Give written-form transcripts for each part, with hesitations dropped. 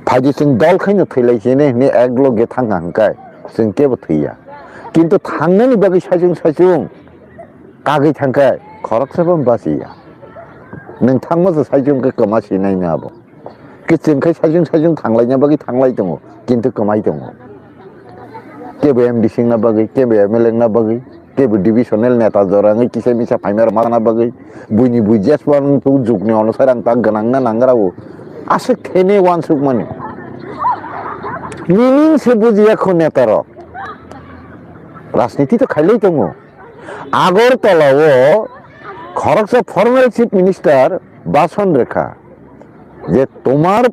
फायदि जों दल खायनो थैलायसेनो ने एकलगे थाङा हंखाय जों केबो थैया किन्तु थांनायनि बागै सायजों कागै थांखाय खरकसाबो बासिया नों थांमोसो सायजोंखौ कमासि नायनो आबो किचनखाय सायजों थांलायना बागै थांलाय दङ किन्तु कमाय दङ केबो एमडि सिंना बागै केबो एमएलए ना बागै केबो डिविजनेल नेता जराङै किसे मिसा फाइनार माना बागै बुइनि बुइजियासवान तो जुगनि अनुसार आं ता गोनांना नांगरावो आसे थेने वान सुक माने मिनिं से बुजिया खो नेतार राजनीति तो खाइलै दङ আগরতলাও খরগপুর ফর্মাল চিফ মিনিস্টার বাসন রেখা যে তোমার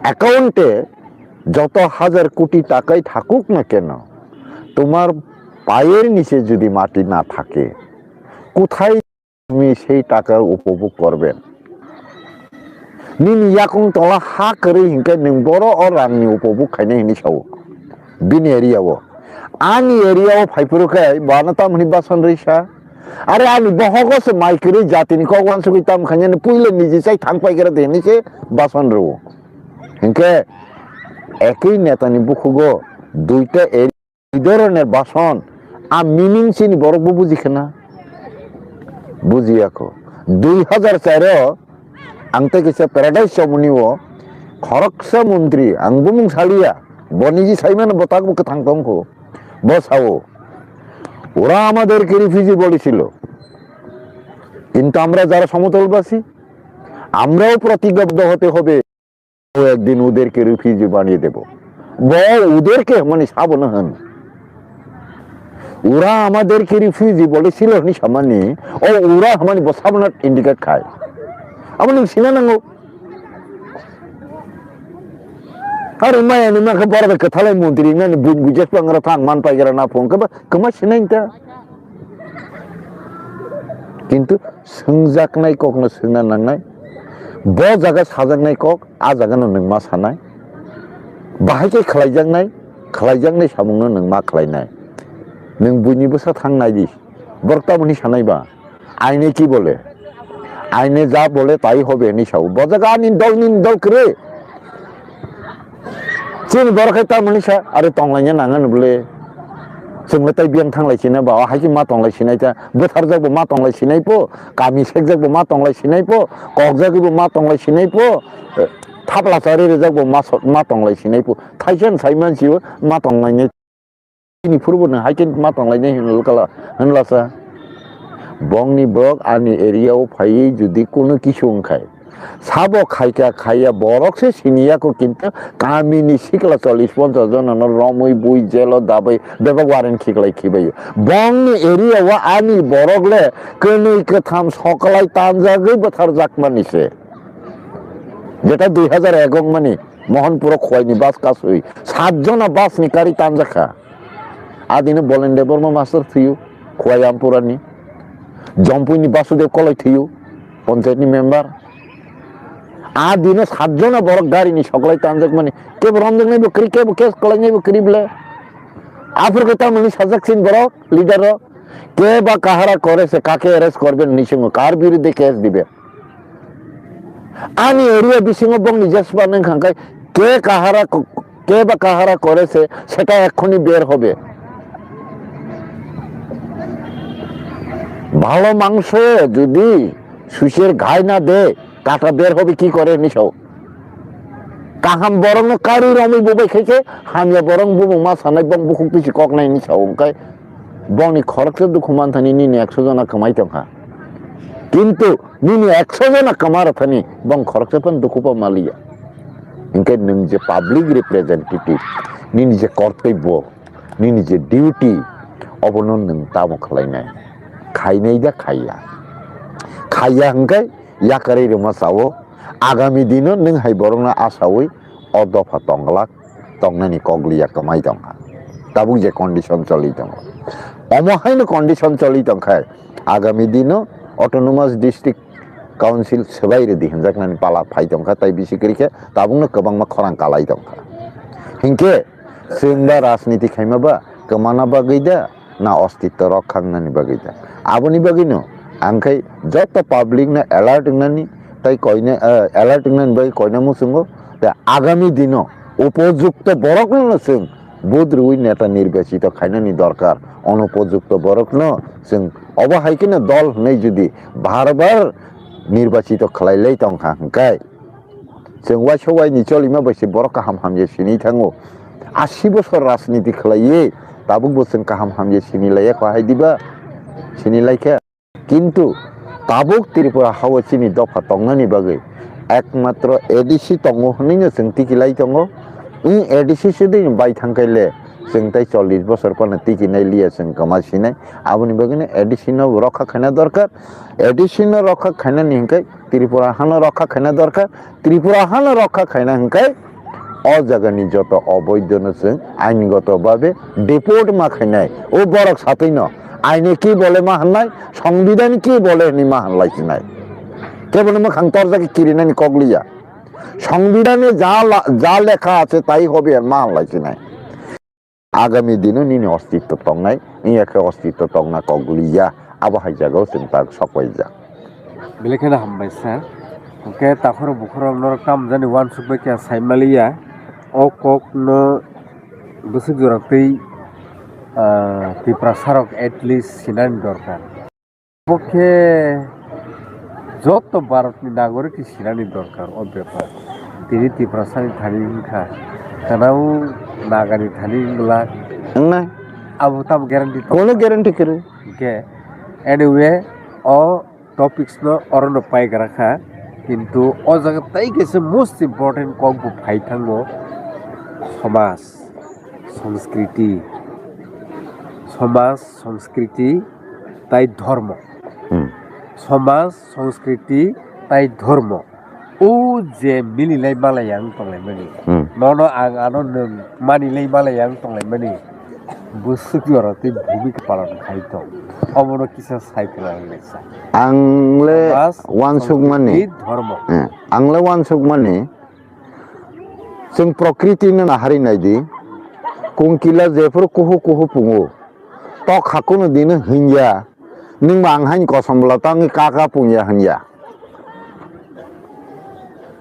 অ্যাকাউন্টে যত হাজার কোটি টাকাই থাকুক না কেন তোমার পায়ের নিচে যদি মাটি না থাকে কোথায় তুমি সেই টাকা উপভোগ করবেন নিনি ইয়াকং তলা হা করে হিংকে নং বড় অ রাংনি উপভোগ খাইনে হিনি সাও বিন এরিয়াও आंनि एरियाव फाइफोरखाय बानाता मनि बासन रैसा अरे आंनि बहगस माइकरि जातिनि कगवान सुगिता मखाने पुइले निजे साइ थांपाइगरा देनिसे बासन रौ हिंके एकई नेतानि बुखुगो दुइटा एरिया बासन आ मिनिं सिनि बरबो बुजिखना बुजियाखो 2004 आंते किसे पैराडाइज चमुनिओ खरगसा मन्त्री आंबो मुंसालिया बनिजी साइमान बताक बुक थांतमखो বসাও ওরা আমাদেরকে রিফিউজি বলেছিল কিন্তু আমরা যারা সমতলবাসী আমরাও প্রতিজ্ঞাবদ্ধ হতে হবে একদিন ওদেরকে রিফিউজি বানিয়ে দেব ওদেরকে মানে সাবনা হন ওরা আমাদেরকে রিফিউজি বলেছিল নি সামান্য ও ওরা মানে বসাবনা ইন্ডিকেট খায় আমার সিনা নাঙ্গো अरे मैं के बड़ा कथाले मंत्री ने बुझे पंगरा थान मान पाइगरा ना फोन के कमा सिनाइता किंतु संजाकनाय ककनो सोंना नांनाय ब जागा साजाकनाय कक आ जागानो नों मा सानाय बाहायके खलायजांनाय सामुंनो नों मा खलायनाय नों बुनिबो सा थांनाय दि बरता मुनि सानायबा आइने की बोले आइने जा बोले ताई होबे नि साउ ब जागा निन दल करे जों बरखायता मनिसा आरो तंलायनो नाङा बोले जोंलाय बियां थांलायसिना बा हायके मा तंलायसिनाय ता बोथार जागबो मा तंलायसिनाय पो गामि सेक जागबो मा तंलायसिनाय पो कक जागबो मा तंलायसिनाय पो थाबला सारि जागबो मा तंलायसिनाय पो थाइसन साइ मानसिबो मा तंलायनाय नि फुरबोनो हायके मा तंलायनाय होनलासा बंनि बक आनि एरियाव फायै जुदि कोनो किसु ओंखाय साबो खाइया बरक से सिनिया को किंतु कामिनी सिकला 40-50 जन रमै बुइ जेल दाबै बेबा वारेन खिकलाय खिबायो बंनि एरिया वा आनि बरकले कनै कथाम सकलाय तानजागै बथार जाकमानिसे जेटा 2001 मानि मोहनपुर खयनि बास कासुइ 7 जना बास नि कारि तानजाखा आदिनो बोलेन देबरमा मास्टर थियो खयामपुरानि जम्पुनि बासुदेव कलाय थियो पन्चायतनि मेम्बार आदिनो 7 जना बरक गारिनि सकलाय तानजाक माने केबो रंजोंनाय बकरि केबो केस कलायनाय बकरि बले आफर कथा मनि साजाकसिन बरक लिडार के बा काहारा करे से काके अरेस्ट करबेन निसिंग कार बिरुद्धे केस दिबे आनि एरिया बिसिंग बंनि जसबा नों खांखाय के बा काहारा करे से सेटा एखुनि बेर होबे ভালো মাংস যদি সুসের ঘাই না দে কাটা বের হবে কি করে নিছাও কাহাম বরং কারি রমি ববাই খাইছে হামিয়া বরং বুবু মা সানাই বং বুকুক পিছি কক নাই নিছাও ওমকাই বংনি খরকসে দুখু মানথানি নিনি 100 जना कमाई तंखा किंतु निनी 100 जना कमार थानी बं खरकसे पन दुखुपा मालिया इनके नों जे पब्लिक रिप्रेजेंटेटिव निनी जे कर्तव्य निनी जे डिउटी अबनो नों तामो खलायनाय खाइनाय दा खाइया हंखाय याकारै रमासावो आगामी दिन नों हाय बरंना आसावै अदफा तंगलाक तंगनानि कगलिया कमाई दंहा ताबु जे कंडिशन चलि दं अमहायनो कंडिशन चलि दंखाय आगामी दिन अटोनोमास डिस्ट्रिक्ट काउन्सिल सबाइरे दिहनजाकनानि पाला फाइ दंखा ताइ बिसिकरिके ताबुनो गोबांमा खरां कालाय दंखा हिंके जोंबा राजनीति खाइमाबा कमाना बागैदा ना अस्तित्व रखांनानि बागैदा आबोनि बागैनो आंखाय जत पब्लिक ना अलर्ट नानि ताइ कयने अलर्ट नानि बागै कयना मुसुंगो আগামী দিনও উপযুক্ত বরকন जों बुद्रुई नेता निर्बाचित खायनानि दरकार अनुपयुक्त बरकनो जों अबहायखौनो दल होननाय जुदि बार निर्बाचित खालायलाय दंखा हंखाय जों वाइसवाइ निचलिमा बैसे बरक गाहाम हामजे सिनि थाङो 80 बोसोर राजनीति खालायो दाबो बोसोर गाहाम हामजे सिनिलाया खहायदिबा सिनिलायखा किन्तु दाबो त्रिपुरा हावसिनि दफा दंनानि बागै एकमात्र एडिसि दङ होनैनो जों टिकिलाय दङ इ एडिसि सुदि बाय थांखायले जों ताइ 40 बोसोर पानो टिकिनाय लिया जों गमासिनाय आबुनि बागैनो एडिसिनो रखा खाना दरकार एडिसिनो रखा खानानि हंखाय त्रिपुरा हानो रखा खाना दरकार त्रिपुरा हानो रखा खाना हंखाय अ जायगानि जत अबैधनो जों आइनगतभावे डिपोर्ट मा खायनाय ओ बरक साथैनो आइने কি বলে मा होननाय संविधान কি বলে नि मा होनलायसिनाय केवल मा खांतर जाके किरिनानि कगलिया संविधाने जा लेखा আছে তাই হবে আর मा होनलायसिनाय आगामी दिनाव निनि अस्तित्व दंनाय नियाखे अस्तित्व दंना कगलिया आबहाय जागाव जों ता सफायजा बेलेखायनो हामबाय सार ओके ताखर बुखराव नर काम जानि वान सुबे के साइमालिया ओ कक न बसुक जरातै तिप्रासारक एटलिस्ट सिनानि दरकार पक्षे যত ভারতনি নাগরিক সিনানি দরকার ও ব্যাপার তিনি তিপ্রাসানি থানি হিংখা কানাও নাগানি থানি হিংলা না আবু তাম গ্যারান্টি কোনো গ্যারান্টি করে কে এনিওয়ে ও টপিকস ন অরণ পাইক রাখা কিন্তু ও জায়গা তাই গেছে মোস্ট ইম্পর্টেন্ট কগবু ফাইথাঙ্গো সমাজ সংস্কৃতি তাই ধর্ম সমাজ সংস্কৃতি তাই ধর্ম ও যে মিলিলাই মালাই আং তংলাই মানি নন আং আনো নों মানিলাই মালাই আং তংলাই মানি বুসুক জরাতে ভূমিকা পালন খাইতো অবন কিসা সাইকেল আংলেসা आंले वानसुक माने धर्म आंले वानसुक माने जों प्रकृतिनो नाहारिनायदि कुंकिला जेफोर कुहु कुहु पुङो तो खाकुनो दिनो हिंया नों आंहानि कसमब्ला तांनि काका पुंया हिंया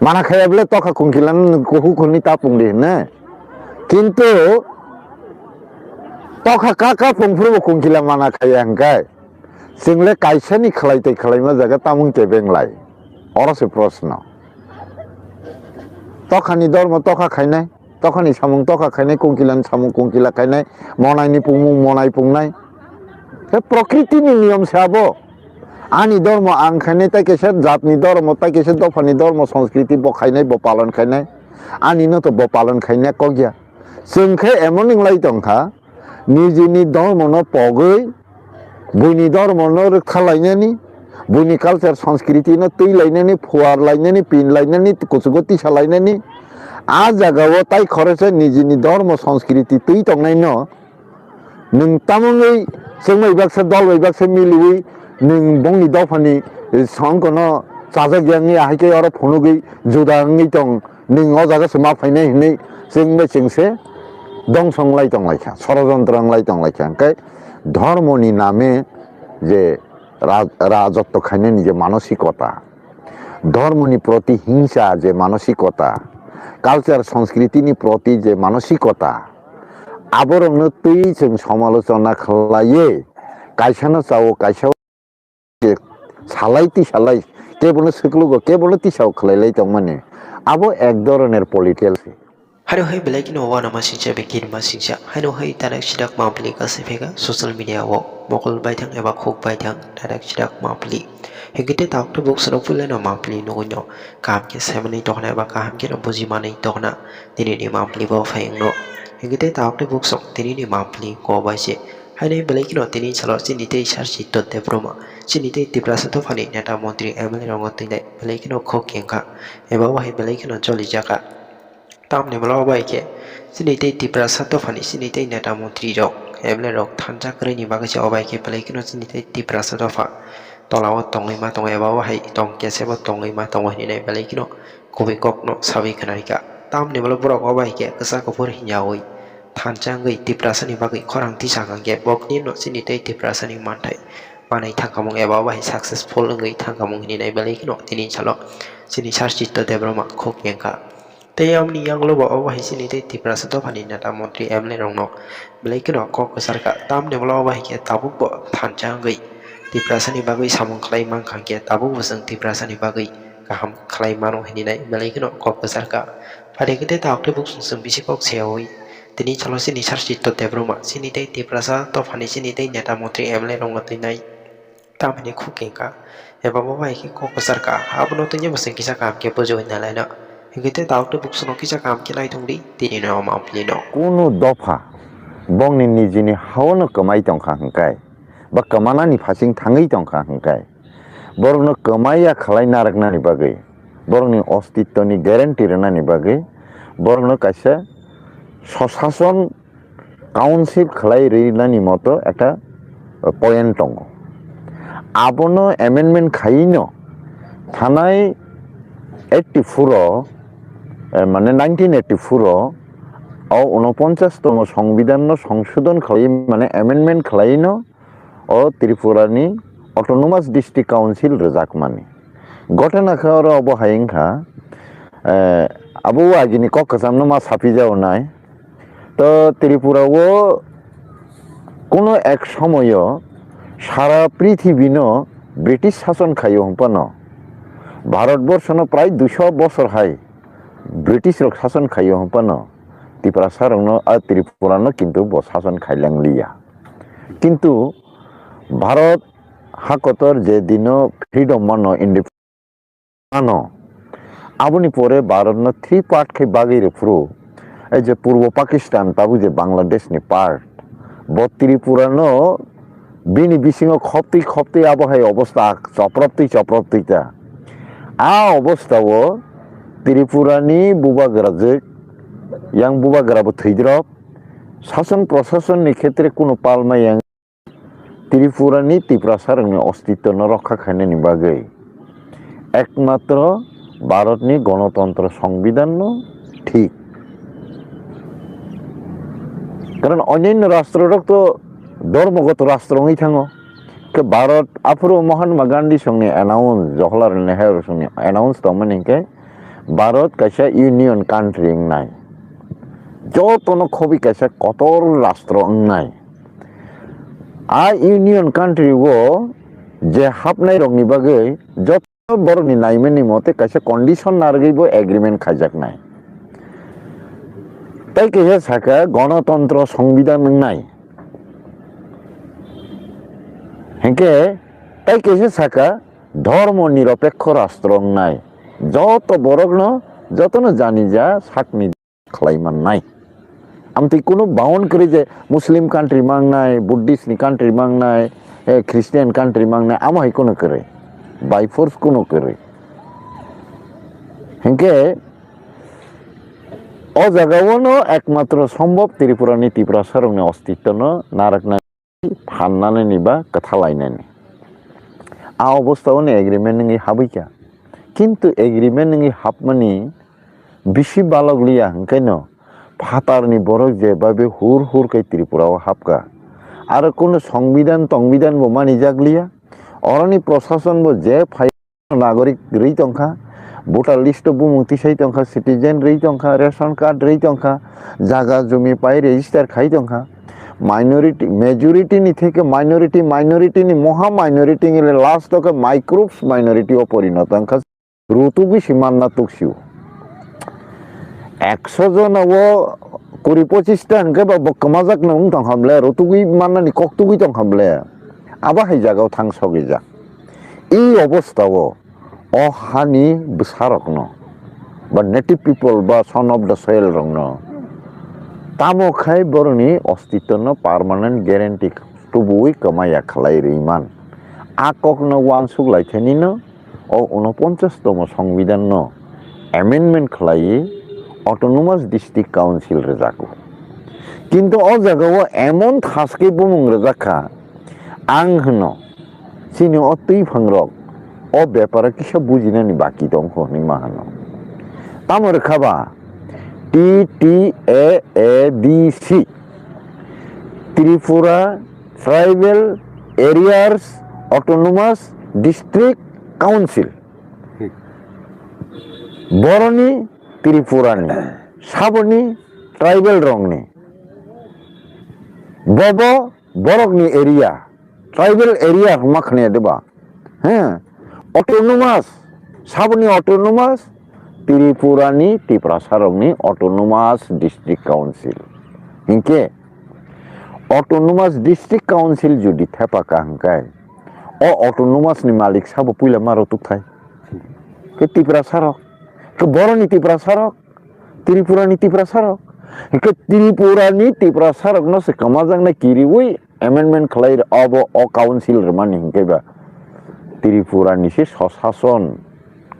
माना खायाब्ले तो खा कुंकिला कुहु कुनि ता पुंदि ने किन्तु तो खा काका पुंफ्रुबो कुंकिला माना खाया हंखाय जोंले कायसानि खालायथाय खालायमा जागा तामुं तेबेंलाय अरसे प्रश्न तखानि धर्म तखा खायनाय तखानि सामुं तखा खायनाय कुंकिलानि सामुं कुंकिला खायनाय मनायनि पुंमुं मनाय पुंनाय हे प्रकृतिनि नियम साबो आनि धर्म आं खायनाय ताइ केसे जातनि धर्म ताइ केसे दफानि धर्म संस्कृति बखायनाय ब पालन खायनाय आनि न तो ब पालन खायनाय कगिया जोंखे एमन निंलाय दंखा निजिनि धर्म न पगै बुनि धर्म न खालायनायनि बुनि कालचार संस्कृति न तैलायनायनि फुवार लायनायनि पिन लायनायनि कुसुगति सालायनायनि आ जागाव ताइ खरसे निजिनि धर्म संस्कृति तै तंनाय न नों तामुङै जों मैबाक्से दल मैबाक्से मिलुयै नों बंनि दफानि संकन चाजागियाङै आहायके अर फनुगै जुदाङै दं नों अ जागासे मा फायनाय हनै जों मेसेंसे दंसंलाय दंलायखा षড়যন্ত্রंलाय दंलायखा ओंखाय धर्मनि नामे जे राजत्व खायनायनि जे मानसिकता धर्मनि प्रति हिंसा जे मानसिकता कालचार संस्कृतिनि प्रति जे मानसिकता आबरनो तै जों समालोचना खालायो कायसानो चावो कायसाव सालायति सालाय केबल सोक्लुगो केबल तिसाव खालायलाय दं माने आबो एक धरনের political Hano hai belai no wana masingja bikin masingja. Hano hai tanak sidak mapli kasih vega social media wo mokol baitang eba khok baitang tanak sidak mapli. Hingga tak tu buk serap pula no mapli no nyo kam ke semani tohna eba kam ke no buji mani tohna tini ni mapli bawa fayang no. Hingga tak tu buk sok tini ni mapli ko baise. Hano hai belai no tini calo sini te Chitta Debbarma sini te Tiprasa Dophani Neta Montri MLA Rokno belai no khok yengka eba wahai belai no Jolijakha Tamne malo baike sini te Tiprasa Dophani sini te Neta Montri MLA Rokno Thansa Kwrwi bagase obaike pelai kino sini te Tiprasa Dopha tolawa tongai ma tongai bawa hai tong kese ba tongai ma tongai ni nai pelai kino kobe kokno sabi kanarika tamne malo borok obaike kesa kopor hinjawoi Thansa ngai Tiprasa ni bagai korang tisang ge bokni no sini te Tiprasa ni mantai manai thangkamung eba obai successful ngai thangkamung ni nai pelai kino tini chalo sini Chitta Debbarma khok yengka Teyam ni yang lo bawa wahai sini teh Tiprasa Dophani Neta Montri MLA Rokno belai kena kok kesarka tam ne lo wahai ke tabuk bo Thansa ngai Tiprasa ni bagai samung klai mang khang ke tabuk wasang Tiprasa ni bagai kaham klai mano hini nai belai kena kok kesarka pada kita tak te buk sungsum bisi kok seoi tini chalo sini sar Chitta Debbarma sini teh Tiprasa Dophani sini teh Neta Montri MLA Rokno tinai tam ni khukengka eba bo wahai ke kok kesarka abno tunya wasang kisah kam ke bojo hinalai na Hingga tahu tu buksuno kisah kam kilai tungdi tini no mampli no. Kuno dofa bong ni nijini hawono kemai tongkha hangkai ba kemanani fasing thangai tongkha hangkai borokno kemaya khalai naraknani bagai borokni ostitwni guarantee renani bagai borokno kaisa soshason council khalai reinani moto ekta point tongo abono amendment khaino thanai 84 মানে 1984 ও 49তম সংবিধান সংশোধন খাই মানে amendment খাইন ও ত্রিপুরানি autonomous district council Rezaq মানে ঘটনা খাওয়ার অবহাইংখা আবু আগিনি কক্কাসামনো মা সাপি যাও নাই তো ত্রিপুরাও কোনো এক সময় সারা পৃথিবীনো ব্রিটিশ শাসন খাইও হম্পানো ভারতবর্ষনো প্রায় 200 বছর হাই ব্রিটিশ শাসন খাইও হম্পানো Tiprasa Rokno Tripurano কিন্তু শাসন খাইলাংলিয়া কিন্তু ভারত হাকতর যে দিন ফ্রিডম মানো ইন্ডিপেন্ডেন্স আবনি পরে ভারত 3 পার্ট খাই বাগিরে পুরো এই যে পূর্ব পাকিস্তান তাবু যে বাংলাদেশ নি পার্ট ত্রিপুরানো বিনি বিসিং খপ্তি আবহাওয়া অবস্থা চপ্রাপ্তিটা অবস্থাও ত্রিপুরানি বুবাগ্রাজে yang buba gerabo thidrop শাসন প্রশাসনের ক্ষেত্রে কোনো পালমা yang ত্রিপুরানি Tiprasa Rokno অস্তিত্ব রক্ষা খাইনি বাগৈ একমাত্র ভারতনি গণতন্ত্র সংবিধান ঠিক কারণ অন্যান্য রাষ্ট্ররক তো ধর্মগত রাষ্ট্র হই থাঙো কে ভারত আফুরো মহাত্মা গান্ধী সঙ্গে অ্যানাউন্স জওহরলাল নেহেরু সঙ্গে অ্যানাউন্স তমনিকে ভারত কাইসা ইউনিয়ন কান্ট্রি নাই যতনো খবি কাছে কতর রাষ্ট্র নাই ইউনিয়ন কান্ট্রি ও যে হাপনাই রংনি বাগে যত বড়নি নাইমেনি মতে কাছে কন্ডিশন নারগিব এগ্রিমেন্ট খাইজাক নাই তাই কেহে সাকা গণতন্ত্র সংবিধান নাই হেঁকে তাই কেহে সাকা ধর্ম নিরপেক্ষ রাষ্ট্র নাই যত বড়গ্ন যতন জানি যা সাকনি খালাইমান নাই আমি কোনো বাউন্ড করি যে মুসলিম কান্ট্রি মাংনাই বুদ্ধিস্ট কান্ট্রি মাংনাই খ্রিস্টান কান্ট্রি মাংনাই আমাই কোনো করে বাই ফোর্স কোনো করে হেঁকে ও জায়গাও একমাত্র সম্ভব ত্রিপুরানি Tiprasa Rokno অস্তিত্ব না রাখনা ফান্নানে নিবা কথা লাইনানি অবস্থাও এগ্রিমেন্ট নঙ্গি হাবইকা কিন্তু এগ্রিমেন্ট নঙ্গি হাবমানি বেশি বালগলিয়া হংকাইন ফাতারনি বড় যেভাবে হুর কে ত্রিপুরাও হাবকা আর কোনো সংবিধান বো মানি জাগলিয়া অরনি প্রশাসন বো যে ফাই নাগরিক রই তংখা ভোটার লিস্ট বুমুক্তি সেই তংখা সিটিজেন রই তংখা রেশন কার্ড রই তংখা জায়গা জমি পাই রেজিস্টার খাই তংখা মাইনরিটি মেজরিটি নি থেকে মাইনরিটি নি মহা মাইনরিটি গেলে লাস্ট তকে মাইক্রোস মাইনরিটি ও পরিণত অংখা ঋতুবি সীমান্না তুকসিও 100 জন ও 20-25টা হংকে বা বকমাজাক নং তং হামলে রতুগুই মাননানি ককতুগুই তং হামলে আবা হাই জায়গাও থাংসগে যা এই অবস্থাও অহানি বসারকন বা নেটিভ পিপল বা সন অফ দ্য সয়েল রংন তামো খাই বরনি অস্তিত্ব পার্মানেন্ট গ্যারেন্টি তুবুই কমায়া খালাই রিমান আককন ওয়ান সুগলাইথেনি ও 49তম সংবিধান অ্যামেন্ডমেন্ট খালাই অটোনোমাস ডিস্ট্রিক্ট কাউন্সিল রেজাকো কিন্তু ও জায়গাও এমন থাসকে বুমুং রেজাখা আং হন চিনি অতই ফাংরক ও ব্যাপারে কিসব বুঝিনানি বাকি দং হনি মাহানো তামর খাবা TTAADC Tripura tribal areas autonomous district council বরনি Tripurani saboni tribal rongni bobo borokni area tribal area makhne deba autonomous saboni autonomous Tripurani Tiprasa rongni autonomous district council hingke autonomous district council judi thepaka hangkai o autonomous ni malik sabo puila maro tukthai ke Tiprasa rok ke boroni Tiprasa rok Tripurani Tiprasa rok ke Tripurani Tiprasa rok no se kamajang na kiriwi amendment khlai abo o council remani hingke ba Tripurani se soshason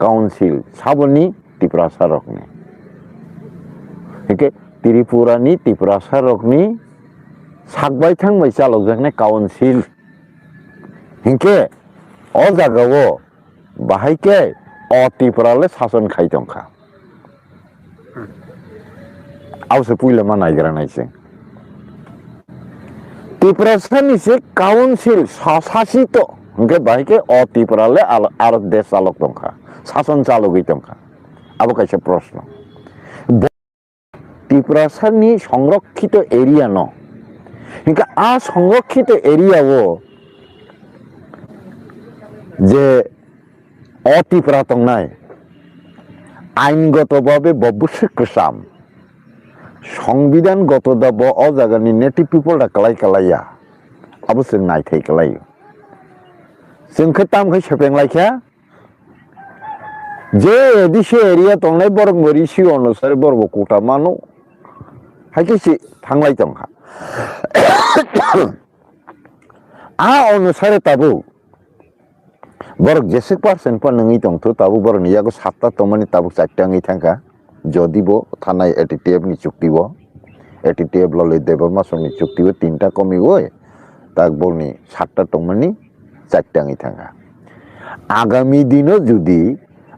council saboni Tiprasa rokni hingke Tripurani Tiprasa rokni sakbai thangbai chalokjaknai council hingke o jagao bahaike o Tripurale sason khai tongkha awse puila ma naigra naise Tiprasa ni se council sasito hingke bahaike o Tripurale ar desh chalok tongkha sason chalogui tongkha abo kaisa proshno Tiprasa ni সংরক্ষিত area no hingke a সংরক্ষিত area o যে অতিপ্রা tongnai আইনগতভাবে ববুসিকসাম সংবিধানগত দাব o jagani native people ra kalai kalaiya abo sing naithai kalaiyo singkhe tamkhai sepenglaikhya je edise area tongnai borok morisi onusare borok kota mano haike si thanglai tongkha a onusare tabu borok jesek percent pa nungi tongtho tabu borok ni yago 7ta tongmani tabu 4ta ngi thangka jodibo thanai ATTF ni chuktibo ATTF loloi Debbarma ni chuktibo 3ta komiwoi tak bolni 7ta tongmani 4ta ngi thangka agami dino judi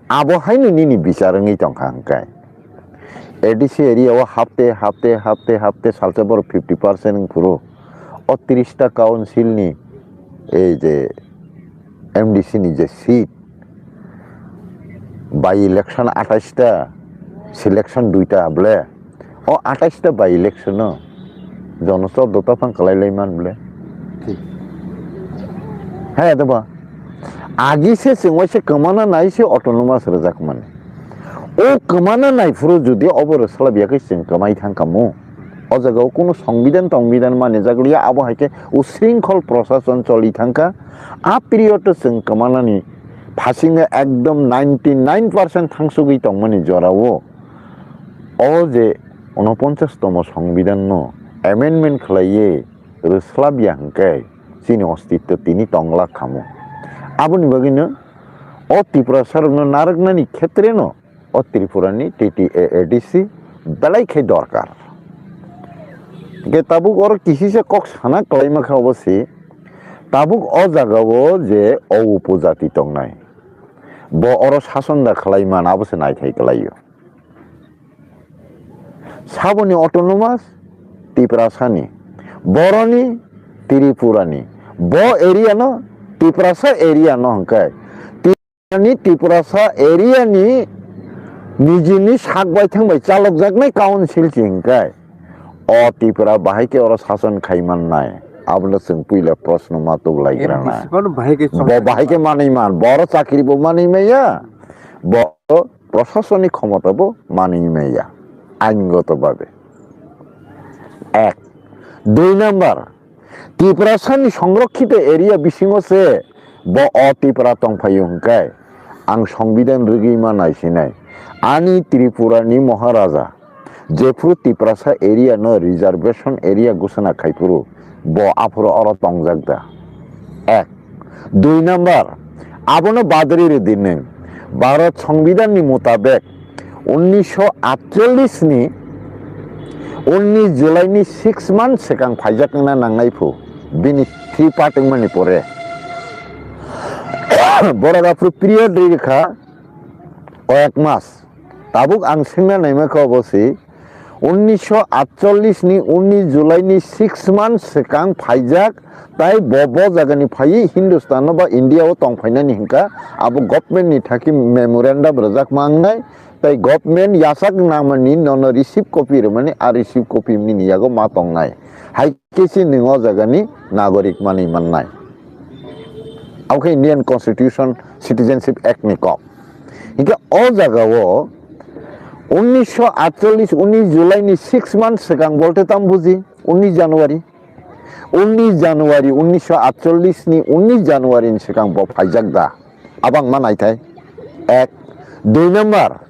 abo haino nini bicharangi tongkha hangkai ADC area o hafte salsa bor 50% puro o 30ta council ni ei je MDC ni je seat by election 28ta selection 2ta bole o 28ta by election no jonosor dota phang kalai laiman bole ha deba agi se singwai se kamana nai se autonomous rajak man o kamana nai furo jodi obor salabiakai sing kamai thangkamo o jagao kono সংবিধান tongbidan mane jaglia abo haike ushrinkhol proshashan choli thangka a period sing kamanani phasinga ekdom 99% thangsugui tongmani jorao o je 49 tomo সংবিধান no amendment khlaiye ruslabia hangkai chini ostitto tini tongla khamo aboni bagino o Tiprasa rokno naraknani khetre no o Tripurani TTADC belai khai dorkar ge tabuk or kisi se kok sana klaima kha obose tabuk o jagao je o upojati tongnai bo oro shason da khlaiman abose naithai klaiyo saboni autonomous Tiprasa ni boroni Tripurani bo area no Tiprasa area no hangkai Tiprasa area ni nijini sakbai thangbai chalokjaknai council hingkai o Tripura bahaike oro sason khaiman nai ablo sing puila proshno matuk laigra na bo bahaike manaiman boro chakri bo manaimeya bo প্রশাসনিক ক্ষমতা bo manaimeya আইনগত ভাবে এক 2 number Tiprasani সংরক্ষিত area বিসিংছে ব অ Tripura tongphai hingkai ang সংবিধান rwgui ma naisinai ani Tripurani Maharaja jefuru Tiprasa area no reservation area ঘোষণা খাইপুরু ব আফুর অর তংজাকদা এক 2 নাম্বার আবনো বাদরির দিনে ভারত সংবিধাননি মোতাবেক 1948 ni 19 July ni 6 months sekang phajakna nangnaifu bini 3 part mani pore boragapru period rekha কয়েক মাস তাবুক আং সিংনা নাইমাখা অবশ্যই 1948 ni 19 July ni 6 months sekang phaijak tai bobo jagani phai Hindustan ba India o tongphainani hingka abo government ni thaki memorandum rajak mangnai tai government yasak namani nono receive copy remani a receive copy ni yago ma tongnai hai kesi ningo jagani nagorik mani mannai auke Indian Constitution Citizenship Act ni kok hingga o jagao 1948 19 Julai ni 6 months segang bolte tam buji 19 Januari 1948 ni 19 Januari ni segang bo phaijak da abang manai thai ek 2 number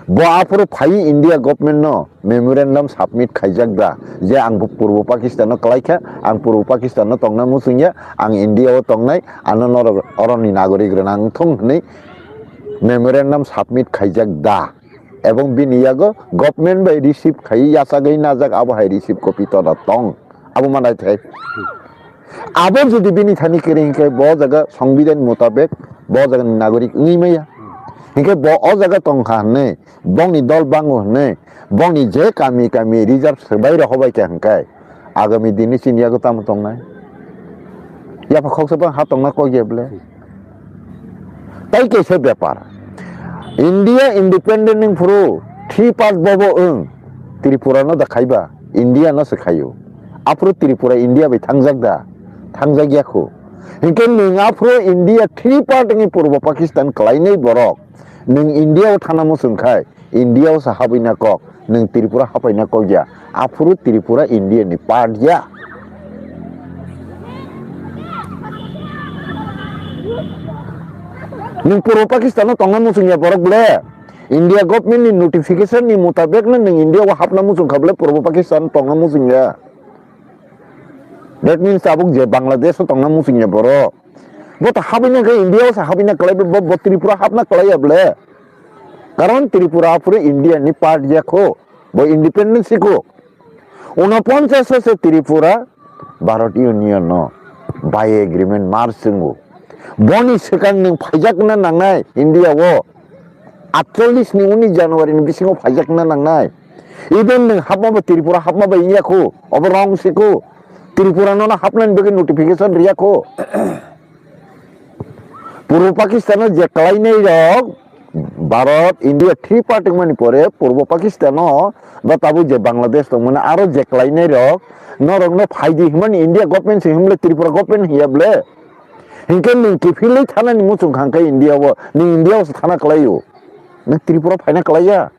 bo apro phai India government no memorandum submit khaijak da je ang purbo Pakistan no klaikha ang purbo Pakistan no tongna musungya ang India o tongnai anon oroni nagorik renang thong ni memorandum submit khaijak da এবং বিনিয়াগো government by receive খাই ইয়াসাগৈ নাজাক আবো high receive copy তদা টং আবো মানাই থাই আবো যদি বিনি Thani কেরিংকে ব জায়গা সংবিধান মোতাবেক ব জায়গা নাগরিক নিমাইয়া হিংকে ব অ জায়গা টংখা নে বংনি দল বাঙ্গো নে বংনি যে কামি কামি রিজার্ভ সবাই রহবাই কে হাঙ্কাই আগামী দিনে চিনিয়াগো তাম টংনাই ইয়াফা খকসবা হা টংনা কই গেবলে তাই কেসে ব্যাপার India independent ning pro 3 part bobo Tripura no dakhaiba India no sekhayo apro Tripura India bai thangjak da thangjak yakho hinke ning apro India 3 part ni purbo Pakistan klainai borok ning India o thana musungkhai India o sahabina kok ning Tripura hapaina kok ya apro Tripura India ni part ya ning purbo Pakistan tonga musung ya borok ble India government ni notification ni mutabek na ning India wa hapna musung khable purbo Pakistan tonga musung ya that means abuk je Bangladesh tonga musung ya borok bo ta habina ke India sa habina kalai bo Tripura hapna kalai ble karon Tripura pure India ni part ya kho bo independence ko 49 se Tripura Bharat Union no by agreement marsungo boni sekang ning phajak na nangnai India wo 48 ni 19 January ni bisingo phajak na nangnai even ning hapma Tripura hapma ba India ko oborong siko Tripura no na hapnan bege notification riya ko purbo Pakistan je klainai rok Bharat India 3 part mani pore purbo Pakistan ba tabu je Bangladesh to mane aro je klainai rok no rok no phaidi himani India government se himle Tripura government hiable hinke ning kifilai thana ni musung khangkai India wo ning India o thana klayo ning Tripura phaina klaya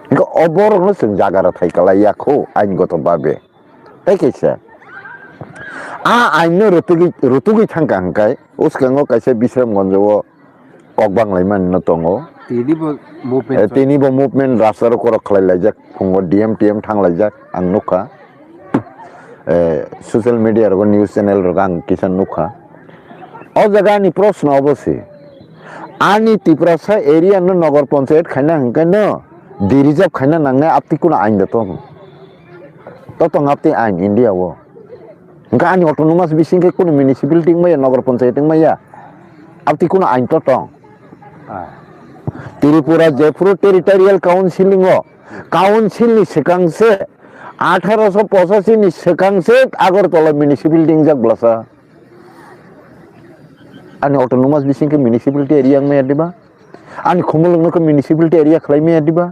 hinke obor no sing jagara thai klaya kho ainggoto babe tai kaisa aino rutugi thangka hangkai uskango kaisa Bisramganj o kokbang laiman no tongo tini bo movement rasaro korok khlailajak phungo DM TM thanglajak ang nukha social media ro news channel ro ang kisan nukha o jaga ni proshno obose ani Tiprasa area no nagar panchayat khaina hangkai no dirijab khaina nangnai apti kuna ain da to ngapti ain India wo hangka ani autonomous bisingke kuna municipality maya nagar panchayat maya apti kuna ain to tong Tripura Jaipur territorial council ni sekangse 1885 ni sekangse Agartala municipality jak blasa ani autonomous bisingke municipality area maya diba ani khumulung no municipality area khlai maya diba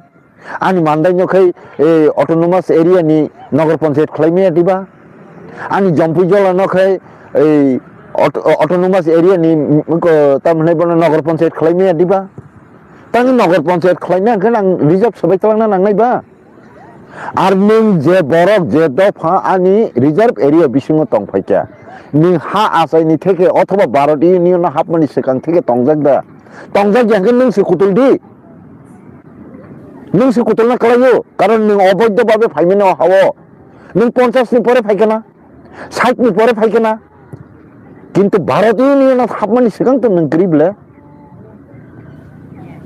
ani mandai no khai autonomous area ni nagar panchayat khlai maya diba ani Jampujola no khai autonomous area ni tamne bana nagar panchayat khlai maya diba tang nagar panchayat khlaina ganang reserve sabai talangna nangnai ba ar ning je borok je dopha ani reserve area bisingo tongphaika ning ha asai ni theke othoba Bharat Union hapmani sekang theke tongjak jangke ning se kutul na kalayo karon ning oboidya babe phaimena hawo ning 50 ni pore phaikena 60 ni pore phaikena kintu Bharat Union hapmani sekang to ning grible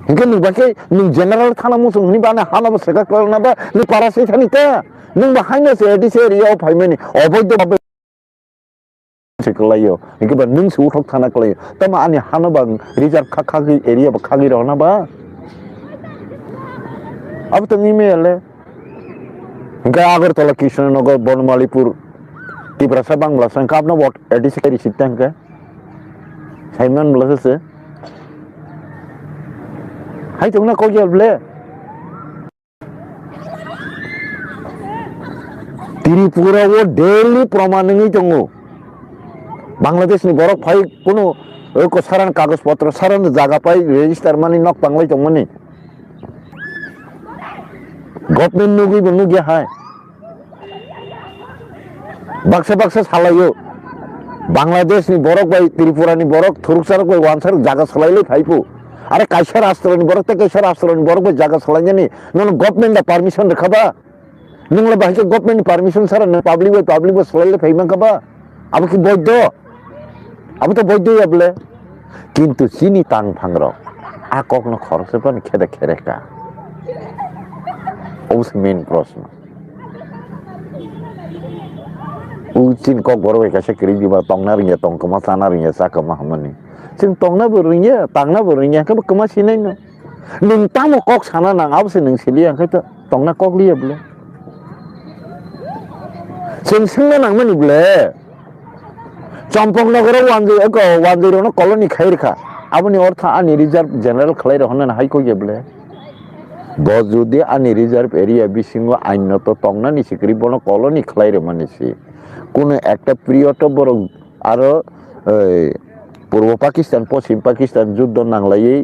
hinke ning bake ning general thana musung ni bana halaba seka kalna ba ni parasi thani ta ning ba haina se edise area phaimeni oboidya babe sekalayo hinke ba ning su uthok thana kalayo tama ani hanaba reserve khagi area ba khagi rona ba अब तो नहीं में ले इनका अगर तो कृष्णनगर बनमालीपुर तिप्रासा बांग्ला संख्या अपना वोट एडिस करी सीखते हैं क्या साइमन ब्लस से hai tong na ko ye ble Tripura o daily promanengi tongo Bangladesh ni borok phai kono ko saran kagos potro saran jaga pai register mani nok panglai tong mani government nugi bonu ge hai baksa salayo Bangladesh ni borok bai Tripura ni borok thuruk bai wansar jaga salailai phaipu are kaisar astro ni borok te kaisar astro ni borok bai jaga salainya ni non government da permission rakhaba ningla bai ke government permission sara na public bai salailai phaimang kaba abo ki boiddo abo to boiddo able কিন্তু চিনি tongue ফাংরক আ কখনো খরচে পান খেদে খেরেকা অবশ্য main প্রশ্ন চিন cock বড় কাছে করি দিবা টংনা রিয়া টং কমা সানা রিয়া সা কমা হামানি চিন টংনা বরিয়া টাংনা বরিয়া কব কমা সিনাই ন নিং তামো কক সানা নাং অবশ্য নিং সিলিয়া খাইতো টংনা কক লিয়া বলে চিন সিংনা নাং মানি বলে চম্পকনগরে 101 কলোনি খাইরখা আপনি অর্থ আনি রিজার্ভ জেনারেল খালাই রহন হাই কই বলে বস যদি আনি রিজার্ভ এরিয়া বিসিঙ্গ আইনত টংনা নিসিকরি বন কলোনি খালাই রে মানিসি কোন একটা পিরিয়ড বড় আর পূর্ব পাকিস্তান পশ্চিম পাকিস্তান যুদ্ধ নাংলাই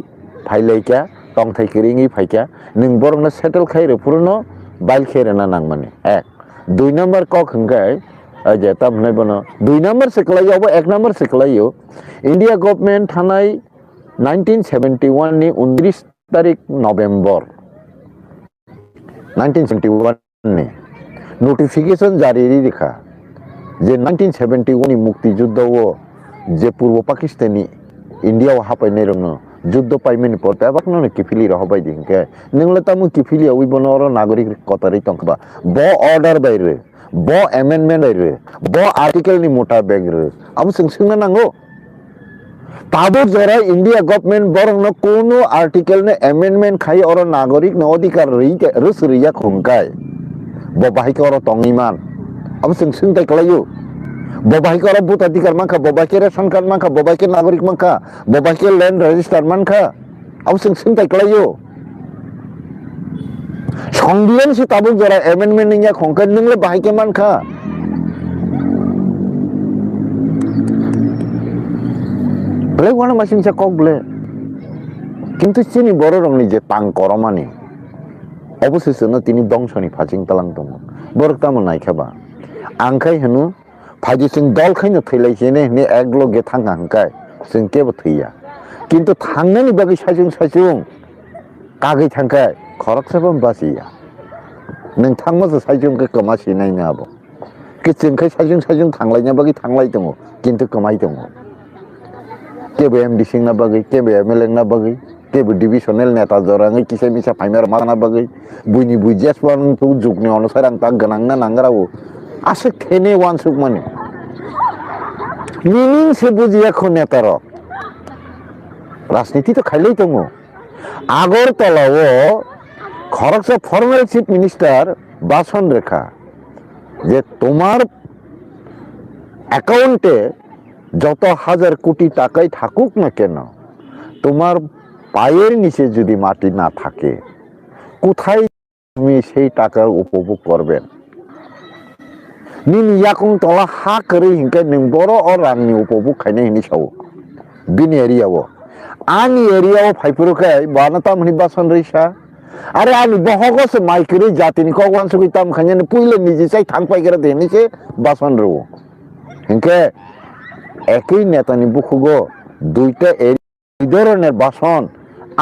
ফাইলাইকা টং থাইকেরিঙি ফাইকা নং বরং সেটেল খাইরে পুরনো বাইল খেরে না নাং মানে এক 2 নম্বর কক হংগায় যে তব নাই বনো 2 নম্বর সে কলাইও 1 নম্বর সে কলাইও ইন্ডিয়া গভর্নমেন্ট থানাই 1971 ni 29 tarik November 1971 ni notification jari dikha je 1971 ni mukti juddho o je purbo pakistani India o hapai nei rong juddho paimeni porte abak no kifili rohbai dinke ningla tamu kifili oi bonoro nagorik kotari tongba bo order baire bo amendment baire bo article ni mota bagre am sing na nango তাদের যারা India government বরং কোনো article নে amendment খাই ওর নাগরিক নে অধিকার রুস রিয়া খুঙ্কায় ববাহিকে ওর টংইমান আমি সিংতাই কলাইও ববাহিকে ওর ভোট অধিকার মানখা ববাহিকে রেশন কার্ড মানখা ববাহিকে নাগরিক মানখা ববাহিকে ল্যান্ড রেজিস্টার মানখা আমি সিংতাই কলাইও সংবিধান সে তাবুক যারা অ্যামেন্ডমেন্ট নিয়া খুঙ্কায় নংলে বাহিকে মানখা Boleh mana masih bisa kok boleh. Kintu sini boro rong ni je tang koromani. Obosisi no tini dongsoni phajing talang dong. Borok tamu nai khaba. Angkai hanu phaji sing dol khai no thailai sine ni eglo ge thang angkai sing ke bo thaiya. Kintu thangnani bagi sajung kagai thangkai khorok sabam basiya. Nang thangma sa sajung ke kama sinai na abo. Ke singkai sajung thanglainya bagi thanglai dong. Kintu kamai dong. Kebe MD sing na bagay, kebe MLA na bagay, kebe divisional neta jorangi kisah misa pamer mana bagay, bunyi bujas wan tu jukni ono sarang tag ganang na nanggarawo, asik thene wan suk mani, meaning se bujiya ko neta ro, রাজনীতি তো খাইলেই তো আগরতলাও Kharagpur formal chief minister ভাষণ রেখা যে তোমার অ্যাকাউন্টে যত হাজার কোটি টাকাই থাকুক না কেন তোমার পায়ের নিচে যদি মাটি না থাকে কোথায় তুমি সেই টাকা উপভোগ করবেন নিনি ইয়াকং তলা হা করে হিংকে নং বড় অ রাংনি উপভোগ খাইনে হিনি সাও বিনি এরিয়াও আনি এরিয়াও ফাইপুরকাই বানাতা মনি বাসন রইসা আরে আমি বহগস মাইকরি জাতিনি কগওয়ান সুকিতাম খানে পুইলে নিজে চাই থাং পাইগরা দেনিছে বাসন রো হিংকে একই নেতানি বুকুগো দুইটা এই ধরনের ভাষণ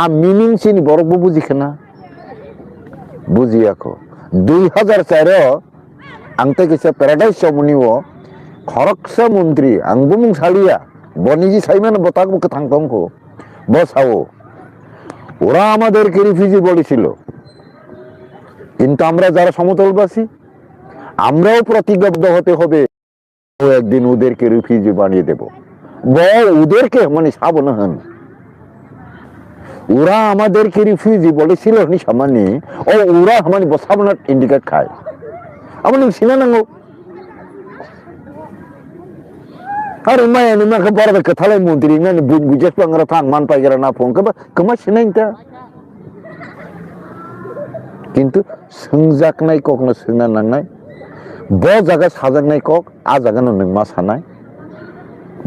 আর মিনিং চিনি বড় বুঝিখে না বুঝিয়াকো 2004 আংতে গেছে প্যারাডাইস সমনিও খরকসা মন্ত্রী আংবুমুং সালিয়া বনিজি সাইমান বতাক বুকে থাংতমকো বসাও ওরা আমাদেরকে রিফিউজি বলেছিল কিন্তু আমরা যারা সমতলবাসী আমরাও প্রতিজ্ঞাবদ্ধ হতে হবে একদিন ওদেরকে রিফিউজি বানিয়ে দেব ওদেরকে মানে সাবনা হন ওরা আমাদেরকে রিফিউজি বলেছিল নি সামান্য ও ওরা মানে সাবনা ইন্ডিকেট খায় আমার সিনা নাঙ্গো আর মায়া নি মাকে বড় কথা থালাই মন্ত্রী না বুঝেছ পাঙ্গরা থাং মান পাইগরা না ফোন কবা কমা সিনাইতা কিন্তু सोंजाकनाय ककनो सोंना नांनाय ब जागा साजाकनाय कक आ जागानो नों मा सानाय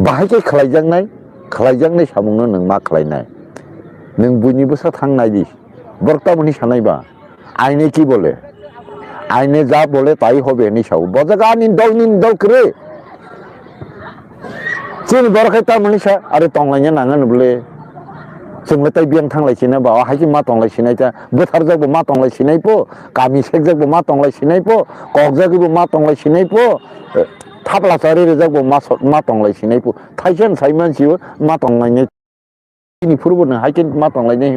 बाहायके खालायजाकनाय सामुंनो नों मा खालायनाय नों बयनिबो सा थांनाय दिस बर्तामनि सानायबा आइने की बोले आइने जा बोले ताई होबे नि साव बजागा निन दल करे चिन बरखाय तामनि सा आरो तंलायनो नाङा नुबले जोंनो ताई बियां थांलायसिना बा हायके मा तंलायसिनाय ता बोथार जागबो मा तंलायसिनाय पो गामि सेक जागबो मा तंलायसिनाय पो कक जागबो मा तंलायसिनाय पो थाबला सारि जागबो मा तंलायसिनाय पो थाइसेन साइ मानसिबो मा तंलायनाय नि फुरबोनो हायके मा तंलायनाय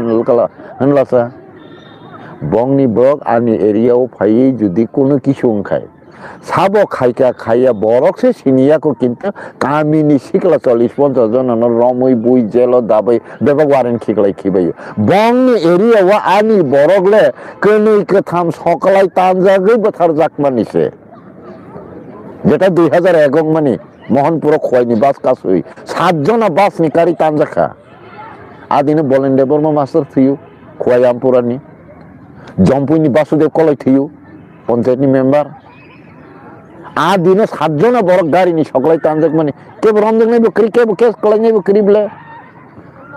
होनलासा बंनि बक आंनि एरियाव फायै जुदि कोनो किसु ओंखाय साबो खाया बरक से सिनिया को किंतु गामिनि सिक्ला 40-50 जनानो रमै बुई जेलो दाबै बेबा वारेन खिबायो बंनि एरियाव आंनि बरकले कोनै कोथाम सकलाय तानजागै बोथार जाकमानिसे जेटा 2001 मानि मोहनपुर खवाइनि बास कासुई 7 जना बास नि कारि तानजाखा आदिनो बलेन देबरमा मास्टर थुयो खवाइ आमपुरानि जम्पुनि बासुदेव कलय थुयो पंचायतनि मेम्बार आदिनो 7 जना बरक गारिनि सकलाय तानजाक मानि केब रमजोंनाय बकरि केब केस कलायनाय बकरि बले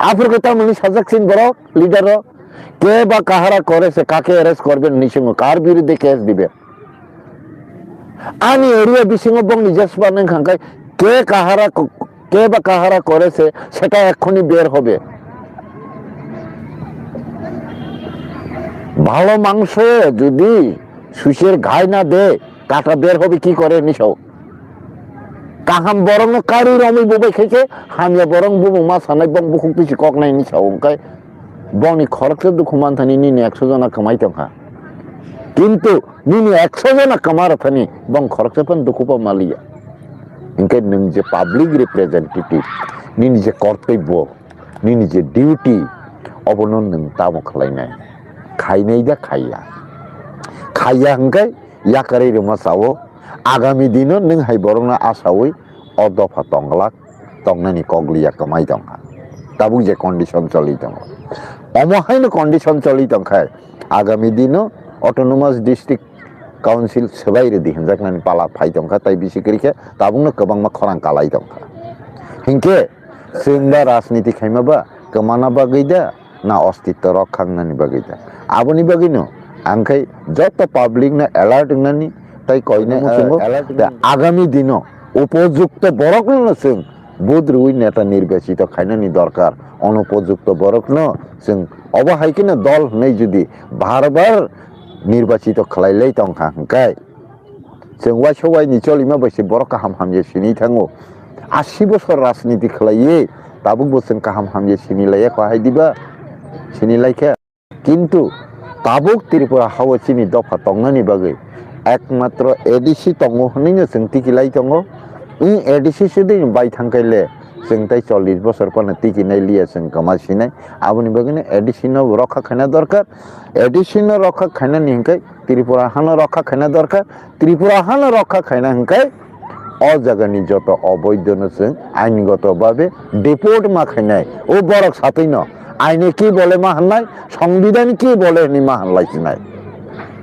आफर कथा मनि साजाकसिन बरक लिडार के बा काहारा करे से काके अरेस्ट करबेन निसिंग कार बिरुद्धे केस दिबे आनि एरिया बिसिंग बंनि जसबा नों खांखाय के बा काहारा करे से सेटा एखुनि बेर होबे ভালো মাংস যদি সুসের ঘাই না দে কাটা বের হবে কি করে নিছাও কাহাম বরং কারি রমি ববাই খাইছে হামিয়া বরং বুবু মা সানাই বং বুকুক পিছি কক নাই নিছাও ওংকাই বংনি খরচ দুখু মানথানি নিনি 100 जना কামাই তংখা কিন্তু নিনি 100 जना কামার থানি বং খরচ পন দুখুপা মালিয়া ওংকাই নং যে পাবলিক রিপ্রেজেন্টেটিভ নিনি যে কর্তব্য নিনি যে ডিউটি অবনন নং তামো খালাইনাय खायनाय दा खाया हंखाय याकारै रोमा सावो आगामी दिनो नों हाय बरंना आसावै अदफा तंगलाक तंनानि कगलिया कमाय दंखा ताबु जे कंडीशन चलि दं अमहायनो कंडीशन चलि दंखाय आगामी दिनो अटोनोमास डिस्ट्रिक्ट काउन्सिल सबाइरे दिहनजाकनानि पाला फाय दंखा ताइ बिसिकरिके ताबुनो गोबांमा खरां कालाय दंखा हिंके जोंबा राजनीति खायमाबा कमाना बागैदा ना अस्तित्व रखांनानि बागैदा आबोनि बागैनो आंखाय जत पाब्लिक ना अलर्ट नानि ताइ कयने आगामी दिनो उपयुक्त बरकनो जों बुद्रुइ नेता निर्वाचित खायनानि दरकार अनुपयुक्त बरकनो जों अबहायकिनो दल नै जुदि बारबार निर्वाचित खालायलाय तंखा हंखाय जों वाइसवाइनि चलिमा बैसे बरक काहाम हामजे सिनि थाङो 80 बोसोर राजनीति खालायो ताबु बोसों काहाम हामजे सिनि लाया खहाय दिबा सिनि लायखा किन्तु ताबुक त्रिपुरा हावचिनि दफा तंनानि बागै एकमात्र एडिसी तंगो हनैनो जों टिकिलाय तंगो इ एडिसी सुदि बाय थांखायले जों ताइ 40 बोसोर पानो टिकिनाय लिया जों कमासिनाय आबुनि बागैनो एडिसीनो रखा खाना दरकार एडिसीनो रखा खानानि हंखाय त्रिपुरा हानो रखा खाना दरकार त्रिपुरा हानो रखा खाना हंखाय अ जागानि जत अवैधनो जों आइनगत भाबे डिपोर्ट मा खायनाय ओ बरक साथैनो आइने की बोले मा हन्नाय संविधान की बोले नि मा हनलायसिनाय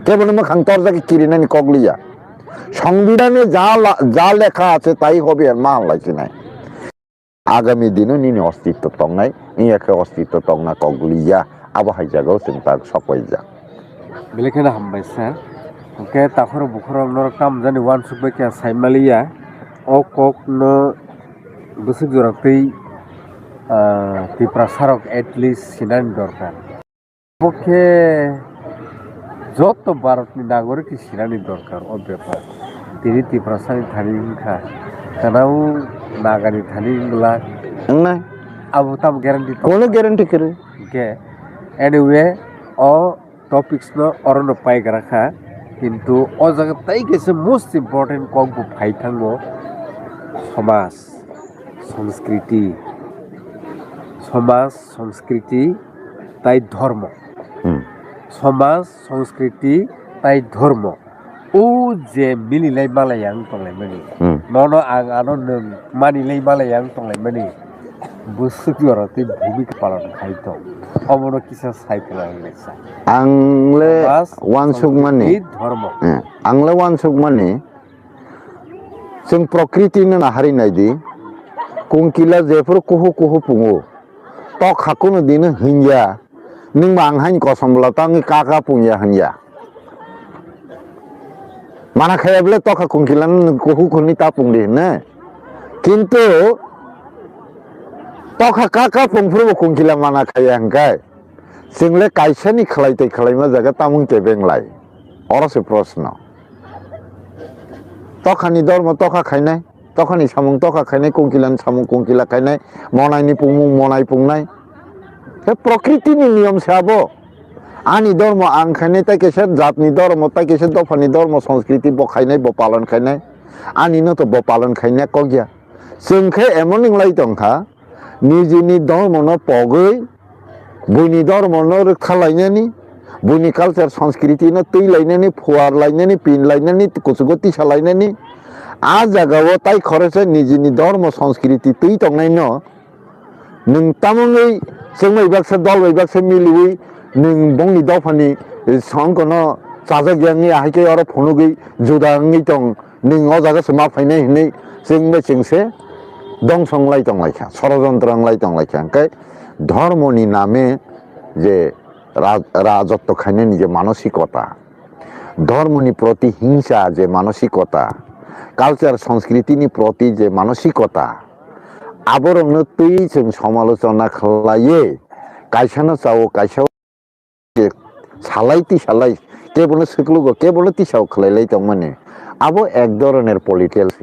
केबल मा खांतर जाके किरिनानि कगलिया संविधाने जा लेखा আছে তাই হবে मा हनलायसिनाय आगामी दिनो निनि अस्तित्व तंनाय इयाखे अस्तित्व तंना कगलिया आबहाय जागाव जों ताक सपयजा बेलेखायनो हामबाय सार ओके ताखर बुखर नर काम जानि वान सुबे के साइमालिया ओ कक न बसुक जराखै Tiprasa rok at least sinan দরকার পক্ষে যত ভারতনি নাগরিক সিনানি দরকার ও ব্যাপার তিনি Tiprasani থানি খা কানাও নাগানি থানি গুলা না আবু তাম গ্যারান্টি কোনো গ্যারান্টি করে কে এনিওয়ে ও টপিকস ন অরণ পাই রাখা কিন্তু ও জায়গা তাই গেছে মোস্ট ইম্পর্টেন্ট কক ফাই থাঙ্গো সমাজ সংস্কৃতি তাই ধর্ম সমাজ সংস্কৃতি তাই ধর্ম ও যে মিলিলাই মালাই আং তংলাই মানি নন আং আনো নों मानिলাই মালাই আং তংলাই মানি busu biorati bhumika palan khaito obono kisa cycle angesa Angle Somas, wansuk mani ধর্ম angle wansuk mani जों प्रकृतिनो नाहारिनाय दि कुंकिला जेफोर कुहु कुहु पुङो तो खाकुनो दिनो हिंया नों आंहानि कसमब्ला तांनि काका पुंया हिंया माना खायाब्ले तो खा कुंकिला कुहु कुनि ता पुंदि ने किन्तु तो खा काका पुंफ्रुबो कुंकिला माना खाया हंकाय जोंले कायसानि खलायतै खलायमा जागा तामुं तेबेंलाय अरसे प्रश्न तखानि धर्म तखा खायनाय तखानि सामुं तखा खायनाय कुंकिलानि सामुं कुंकिला खायनाय मनायनि पुंमुं मनाय पुंनाय हे प्रकृतिनि नियम साबो आनि धर्म आं खायनाय ताइकेसे जातनि धर्म ताइकेसे दफानि धर्म संस्कृति ब खायनाय ब पालन खायनाय आनि न तो ब पालन खायनाय कगिया जोंखे एमन निंलाय दंखा निजिनि धर्म न पगै बुनि धर्म न रखा लायनायनि बुनि कालचार संस्कृति न तै लायनायनि फुवार लायनायनि पिन लायनायनि कुसुगति सालायनायनि आ जागाव ताइ खरसे निजिनि धर्म संस्कृति तै तंनाय न नों तामुङै जों मैबाक्से दल मैबाक्से मिलिवै नों बंनि दफानि संकन चाजागियाङै आहायके आरो फनुगै जुदाङै दं नों अ जागासे मा फायनाय हनै जों मेसेंसे दंसंलाय दंलायखा षড়যন্ত্রंलाय दंलायखा ओंखाय धर्मनि नामे जे राजत्व खायनायनि जे मानसिकता धर्मनि प्रति हिंसा जे मानसिकता कालचार संस्कृतिनि प्रति जे मानसिकता आबरंनो तै जों समालोचना खालायो कायसानो चावो कायसा सालायति सालाय केबल सोक्लुगो केबल तिसाव खालायलाय दं माने आबो एक धरনের पलिटिक्स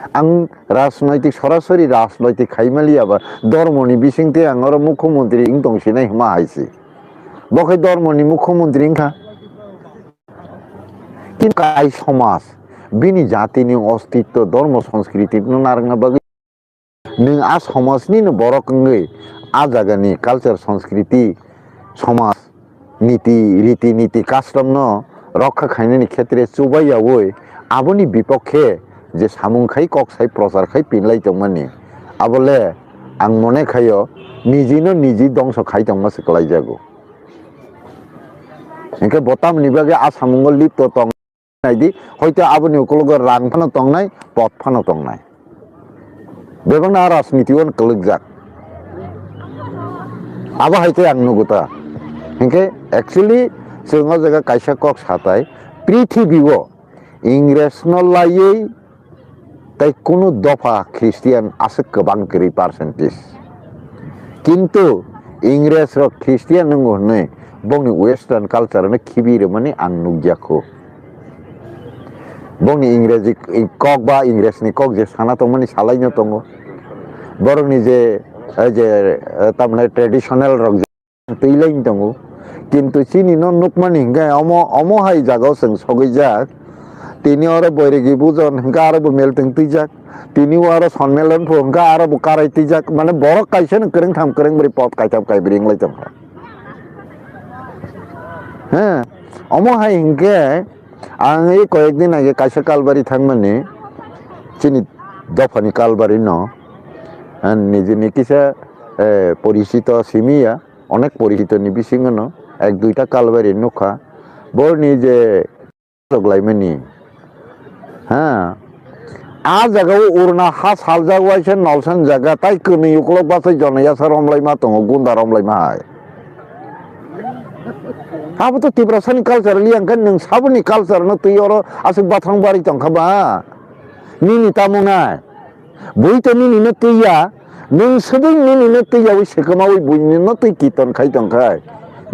आं राजनैतिक सरासरि राजनैतिक खायमालियाबा धर्मनि बिसिंते आं आरो मुख्यमंत्री इं दंसिनाय मा हायसि बखै धर्मनि मुख्यमंत्री इंखा किन्तु काय समाज बिनि जातिनि अस्तित्व धर्म संस्कृति नारंगा बागै नों आ समाजनि बरकङै आ जागानि कालचार संस्कृति समाज नीति रीति नीति कास्टम न रक्षा खायनायनि क्षेत्रे चुबायावै आबोनि विपक्षे जे सामुंखाय ककसाय प्रचारखाय पिनलाय दंमानि आबले आं मने खायो निजिनो निजि दंस खाय दंमा सकलाय जागो इनके बतामनि बागे आ सामुंगो लिप्त दं नायदि हयतो आबोनि उकलग रांफानो दंनाय पदफानो दंनाय बेबांना राजनीतियाव कलगजाक आबो हायते आं नुगोता इनके एक्चुअली जोंहा जायगा कायसा कक साथाय पृथिबीव इंग्रेज न लायै ताई कुनु दफा ख्रिस्टियान आसे गोबां गरै पार्सेन्टेज किन्तु इंग्रेज र ख्रिस्टियान नंगौ हनै बंनि वेस्टार्न कालचारनो खिबिरो माने आं नुगियाखौ बंनि इंग्रेजी कक बा इंग्रेजनि कक जे साना दं माने सालायनो दङ बरंनि जे तारमाने ट्रेडिशनेल रक तैलायनो दङ किन्तु चिनि न नुकमानि हिंगाय अमहाय जागाव जों सगैजाक तिनि आरो बैरागि बुजन हिंगा आरो मेलथिं तैजाक तिनि आरो सनमेलन हिंगा आरो काराय तैजाक माने बर कायसेन करं थाम करं बरि पद कायथाम कायब्रि इंलाय दं हाँ अमहाय हिंगे आं ए कयेक दिन आगे कायसा कालबारि थांमाने चिनि दफानि कालबारि न निजिनि किसा परिचित सिमिया अनेक परिचित नि बिसिङो न एक दुइटा कालबारि नुखा बरनि जे लाइमानि हाँ आ जागाव उरना हा साल जागवायसे नलसन जागा ताई कोनै उकलक बासै जनया सरमलाय मा दङ गुन्दा रमलाय मा हाय आबो तो तिब्रासानि कालचार लियांगन नों साबनि कालचार न तै और आसे बाथ्रां बारि दंखाबा निनि तामुनाय बयतो निनि न तैया नों सबै निनि न तैयाव सेकमावै बयनि न तै कीर्तन खाय दंखाय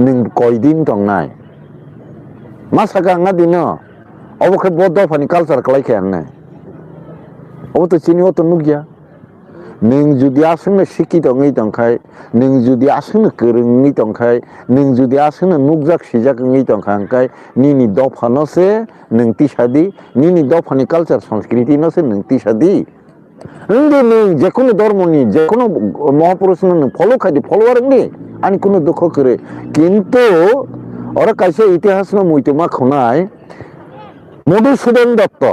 नों कयदिन दंनाय मा सागाङा दिनो अबखे बदफानि कालचार खालायखायानो अब तो चिनि अत नुगिया नों जुदि आसंनो सिकित ngै दंखाय नों जुदि आसंनो गोरोङै दंखाय नों जुदि आसंनो नुगजाक सिजाक ngै दंखाय निनि दफानोसे नों तिसादि निनि दफानि कालचार संस्कृति नसे नों तिसादि नों नों जेकुनु धर्मनि जेकुनु महापुरुष नों फलो खायदि फलोआर नों आनि कुनु दुख करे किन्तु और कायसे इतिहास न मुइतमा खनाय मधुसूदन दत्त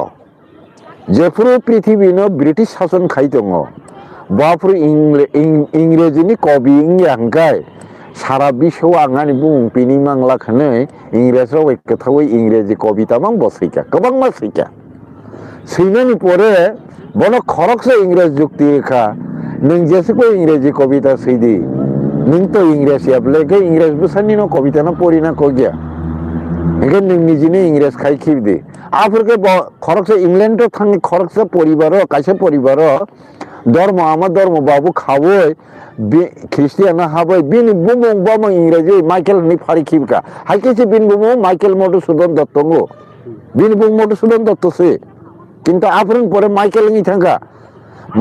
जेफोर पृथिबीनो ब्रिटिश शासन खाय दङ bahafor Ingrejini kobi ingyangai sara bisau angani bung pini mangla khanai Ingrej raw kethawi Ingreji kobita mang bosika kobang masika seinani pore bono khoroksa Ingrej jukti kha nung jesiko Ingreji kobita seidi nung to Ingrej yable ke Ingrej busani no kobita na pori na kogya engke nung nijini Ingrej khai khibdi aphurke khoroksa England to thangni khoroksa poribaro kaisa poribaro ধর্ম আমার ধর্ম বাবু খাবই Christian হাবই বিন বুমং বামং ইংরেজি Michael নি ফারি খিবকা হাইকেছে বিন বুমং Michael Madhusudan Dutta গো বিন broom Madhusudan Dutta সে কিন্তু আফরিন পরে Michael নি থাকা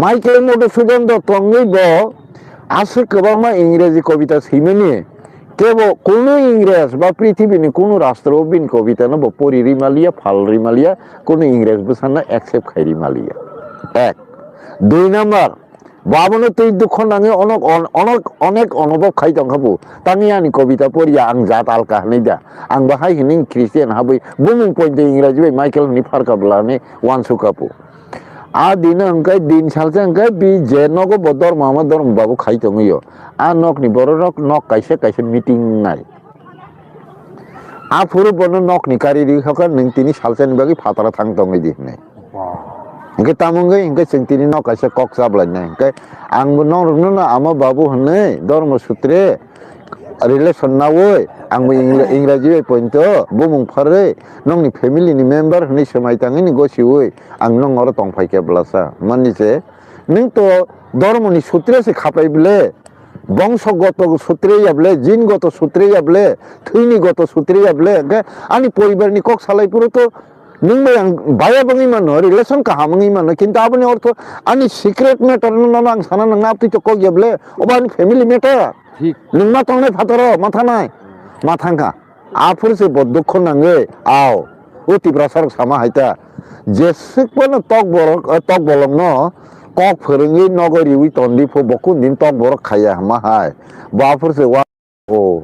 মাইকেল মধুসূদন দত্ত ngই ব আসে কবামা ইংরেজি কবিতা সিমেনি কেবল কোন ইংরেজ বা পৃথিবীনি কোন রাষ্ট্র বিন কবিতা না পরি রিমালিয়া ফাল রিমালিয়া কোন ইংরেজ বসানা অ্যাকসেপ্ট খাই রিমালিয়া এক দুই নাম্বার বাবনে তুই দুঃখ নাঙে অনেক অনুভব খাই দংখাবো তানি আনি কবিতা পড়িয়া আং জাত আলকা হানাইদা আং বাহাই হিনিং খ্রিস্টিয়ান হাবই বুমুং পয়েন্টে ইংরাজি বাই মাইকেল নি ফারকাবলানি ওয়ান সুকাপো আ দিন অঙ্কাই দিন সালছে অঙ্কাই বি যে নগো বদর মামা ধর্ম বাবু খাই দংইও আ নক নি বড় নক কাইসে কাইসে মিটিং নাই আ ফুরু বন নক নি কারি রি হকা নং তিনি সালছেন বাগি ফাতারা থাং দংই দিনে Engke tamungai engke sentini no kaisa kok sablanya engke angbu nong no ama babu hne dormo sutre relation na woi angbu Ingraji pointo bumung phare nong ni family ni member hne semai tangi ni gosi woi ang nong oro tongphai ke blasa mani je ning to dormo ni sutre se khapai bile বংশগত সূত্রে যাবলে জিনগত সূত্রে যাবলে থৈনিগত সূত্রে যাবলে আনি পরিবারনি cock সালাই পুরো তো nungba yang baya bangi mano relation ka hamangi mano kintu abani ortho ani secret matter no nang sana nang apti to ko yable oban family matter ঠিক nungma tongne phatoro matha nai mathangka afur se boddokho nange ao o Tiprasa sama haita jesik pono tok bolong no kok pheringi nogori wi tondi pho bokun din tok borok khaya ma hai bafur se wa o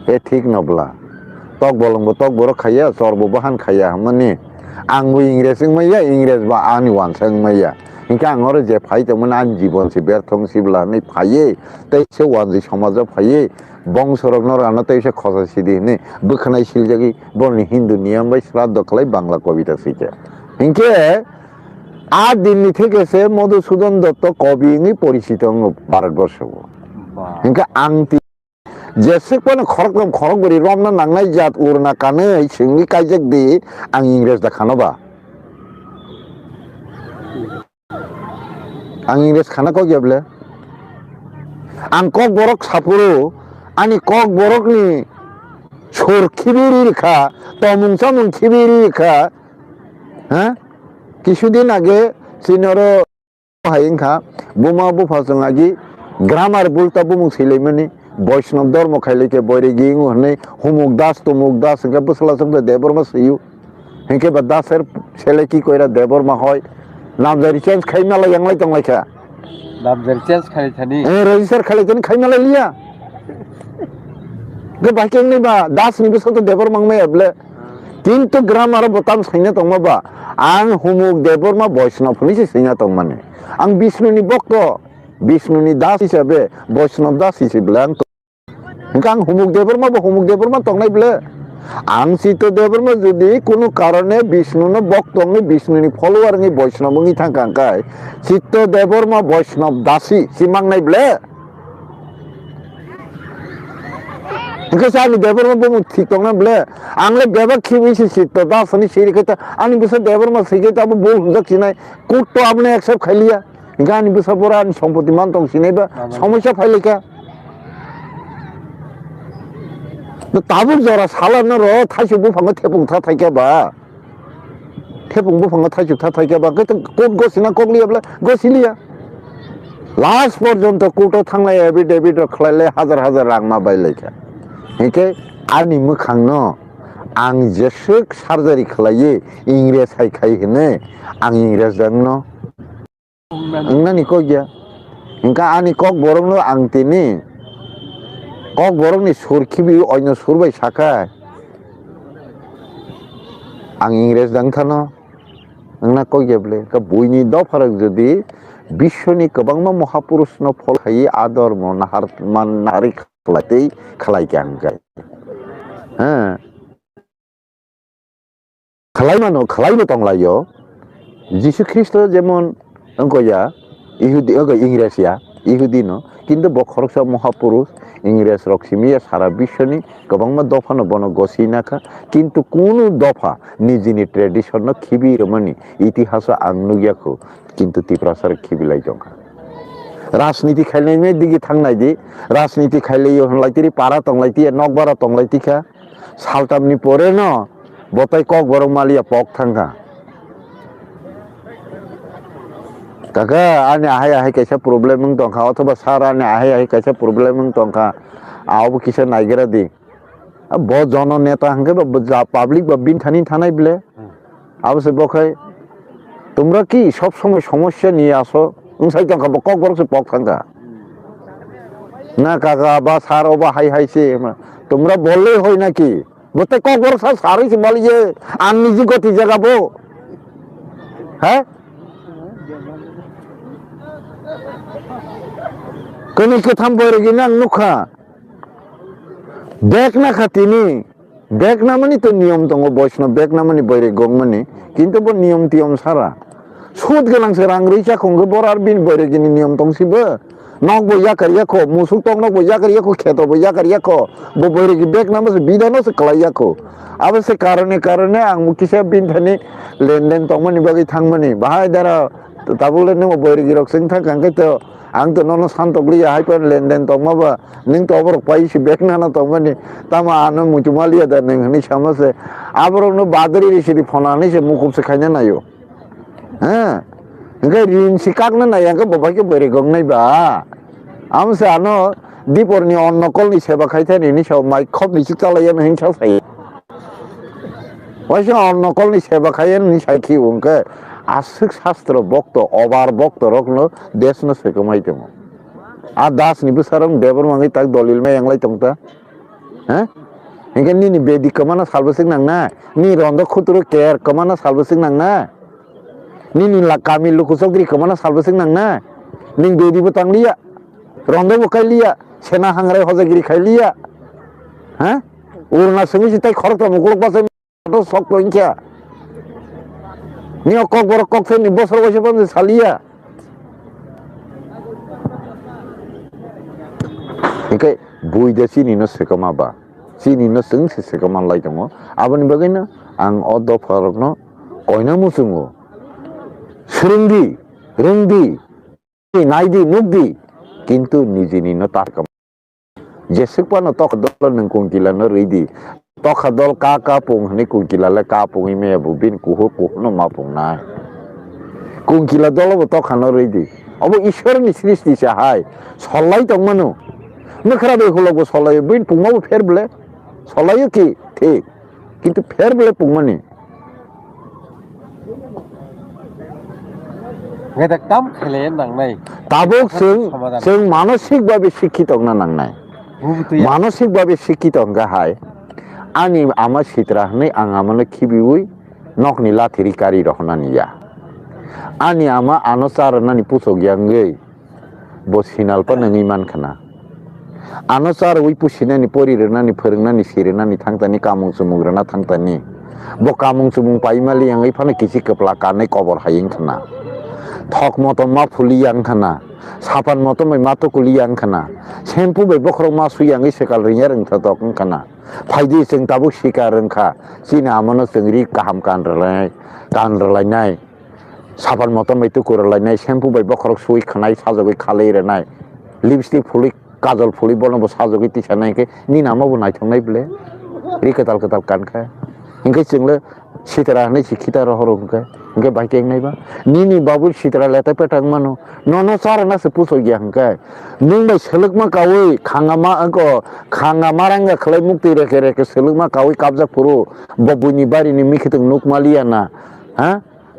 e thik nobla tok borok khaya sorbo bahan khaya mani angbu Ingrej maya Ingrej ba ani wansang maya inka angor je phai temon an jibon si berthong sibla nei phaye tai se wanji samaj phaye bongsorok nor ana tai se khosa sidi ne bukhanai siljagi boni hindu niyam bai shraddho khlai bangla kobita sike inke a dinni থেকে সে মধুসূদন দত্ত কবি নি পরিচিত Bharatvarsha inka angti jesik pono khorok bori romna nangnai jat urna kanai singni kaijak di ang Ingrej da khanoba ang Ingrej khana ko geble ang kok borok sapuru ani kok borok ni sor khibiri kha tomung samung khibiri kha ha কিছুদিন আগে সিনরো হাইংখা বুমা বুফাসঙ্গাগি grammar বুলতা বুমুক সিলেমনি বৈষ্ণব ধর্ম খাইলেকে বৈরে গিংু হনে হুমুক দাস তুমুক দাস হেঁকে বসলা সঙ্গে দেববর্মা সইউ হেঁকে বা দাসের ছেলে কি কইরা দেববর্মা হয় নামজারি চেঞ্জ খাই মেলা ইয়াংলাই তংলাইখা নামজারি চেঞ্জ খালি থানি রেজিস্টার খালি থানি খাই মেলা লিয়া গে বাকিং নি বা দাস নি বসত দেববর্মা মে এবলে কিন্তু গ্রামার বতাম সাইনা তংমাবা আং হুমুক দেববর্মা বৈষ্ণব হইছে সাইনা তংমানে আং বিষ্ণুনি ভক্ত বিষ্ণুনি দাস হিসাবে বৈষ্ণব দাস হিসেবে আং হুমুক দেববর্মা তংনাই বলে আং চিত্ত দেববর্মা যদি কোনো কারণে বিষ্ণুনো ভক্ত বিষ্ণুনি ফলোয়ার বৈষ্ণব থাকাঙ্কায় চিত্ত দেববর্মা বৈষ্ণব দাসী সিমাংনাই বলে Because I Debbarma Bomu Tikong Ble, Angle Debba Kiwi Sit, Dophani Shirikata, and Busa Debbarma Sigata Bull, Zakina, Cook to Abne except Kalia, Gani Busabora and Sompotimantong Sineba, Somusha Palika. The Tabus are as Halana or Tashu from a table Tatakaba. Tepung from a Tashu Tatakaba, get a good Gosina Coglia, Gosilia. Last version to Kuto Tanga every day with a Clay Hazard Rangma by Lake. Okay, Ani Mukano, Ang Jesuk Sarjari Clay, Ingres Haikane, Ang Ingres Dano Nanikoja. Inka Ani Kok Borono Angtini Kok Boroni Surkibi or no Survey Saka Ang Ingres Dankano Nakoja Blake, a buini Dophara Zudi, बिश्वनि गोबांमा महापुरुषनो फलहायै आदर मान नारि खालायतै खालायगांगाय खालायनो दंलायो जिसु Christ जेमन अंगया इहुदी इंग्रेजिया इहुदीनो किन्तु बखरसा महापुरुष इंग्रेज रक्सिमिया सारा विश्वनि गोबांमा दफानो बनो गसिनाखा किन्तु कुनु दफा निजिनि ट्रेडिशन खिबि रमनि इतिहास आंनुगियाखौ किन्तु तिप्रासार खिबिलाय दंखा राजनीति खायलायनाय दिगि थांनायदि राजनीति खायलायो होनलायतिरि पारा तंलायति नकबारा तंलायतिखा सालतामनि परे न बताय कक बरं मालिया पक थांगा काका आने आहाय कैसा प्रॉब्लम दंखा अथवा सार आने आहाय कैसा प्रॉब्लम दंखा आवबो किसा नायगेरा दी बहुत जन नेता हंगे पब्लिक बिन थानी थानाय बिले अब से बखाय তোমরা কি সব সময় সমস্যা নিয়ে আসো উনসাই টাকা কক বরসে পক থাকা না কাকা বা স্যার বা হাই হাইছে তোমরা বললেই হয় নাকি বলতে কক বরসা সারইছে বলিয়ে আর নিজে গতি জাগাবো হ্যাঁ কোন কথাম বইরে গিনা নুখা দেখ না খাতিনি দেখ না মানে তো নিয়ম দङ বৈষ্ণব দেখ না মানে বইরে গং মানে কিন্তু ব নিয়ম টিয়ম সারা সুদ गोनां रां रैसा खुंगो बरार बिन बरे गिनि नियम दंसिबो नक बया करियाखो मुसुक तंग नक बया करियाखो खेतो बया करियाखो बो बरे गि बेक नामस बिदानो से कलायाखो अब से कारणे आं मुकिसे बिन थानि लेनदेन तंगमनि बागै थांमनि बाहाय दारा ताबुले नो बरे गि रक्सिं थांगांगे तो आं तो ननो सानतगलिया हायपर लेनदेन तंगमाबा निं तो अबर पाइसि बेक नाना तंगमनि तामा आनो मुचुमालिया दा नोंनि सामसे आबरनो बादरी रिसिरि फनानि से मुखुबसे खायना नायो enggak rin sikak na yang ke bapak ke beri gong nai ba am se ano dipor ni on nokol ni seba khaita ni so mai khop ni sikta la yan hin chau sai wasa on nokol ni seba khayen ni sai ki ungke asik shastra bokto obar bokto rokno desno se kamai temo a das ni busarang debar mangi tak dolil me yang lai tongta enggak ni bedi kamana salbasing nang na ni rondo khutru ker kamana salbasing nang na Nini la kami lukusok diri kemana salbasing nang na ning bedi betang liya rondo bukai liya sena hangrai hoza giri kai liya urna semi sitai khorok ta mukulok pasai to sok to inkia ni okok borok kok se ni bosor bosor pon salia ikai bui de sini no sekama ba sini no seng se sekama lai tongo abani bagaina ang odo farok no koina musungo Serengdi, rengdi, naidi, nugdi, kintu nijini no tarkam. Jesek pa no tok dol neng kungkila no reidi, tok dol kaka pung ni kungkila le kapung ime bubin kuhu no mapung nai. Kungkila dol bo tok no reidi. Abo ishwar ni sristi sahai, solai tong manu. Nakara be hulo bo solai bin pung mau fer bele, solai ki thik, kintu fer bele pung mani. Ngeta kam khele nang nai tabuk sing मानसिक भावे शिक्षित ना नांनाय मानसिक भावे शिक्षित गाहाय आनि आमा सित्रा हनै आं आमानो खिबिउइ नकनि लाथिरि कारी रहनानिया आनि आमा आनसार नानि पुसो ग्यांगै बसिनालपा नङै मानखाना आनसार उइ पुसिनानि परिरनानि फोरोंनानि सिरिनानि थांतानि कामुं सुमुंग्राना थांतानि ब कामुं सुमुं पाइमालि आङै फानो किसि कपला कानै कबर हायिं खाना Thok moto ma fuli yang kana sapan moto mai mato kuli yang kana shampoo bai bokhro ma su yang sekal rinya reng thotok kana phaidi sing tabu sikareng kha sina amono sengri kaham kan relai nai sapan moto mai tu kuralai nai shampoo bai bokhro sui khanai sajogoi khalei renai lipstick fuli kajol fuli bono bo sajogoi tisanai ke ni namo bo nai thongnai bele ri katal kan kha ingke jingle sitara nei sikhita rohoro ke ingke baikeng nai ba nini babu sitara leta petang mano nono sara na se puso gyang ke ning bai selukma kawi khangama ranga khlai mukti reke selukma kawi kabja puru babuni bari ni mikhitung nukmaliana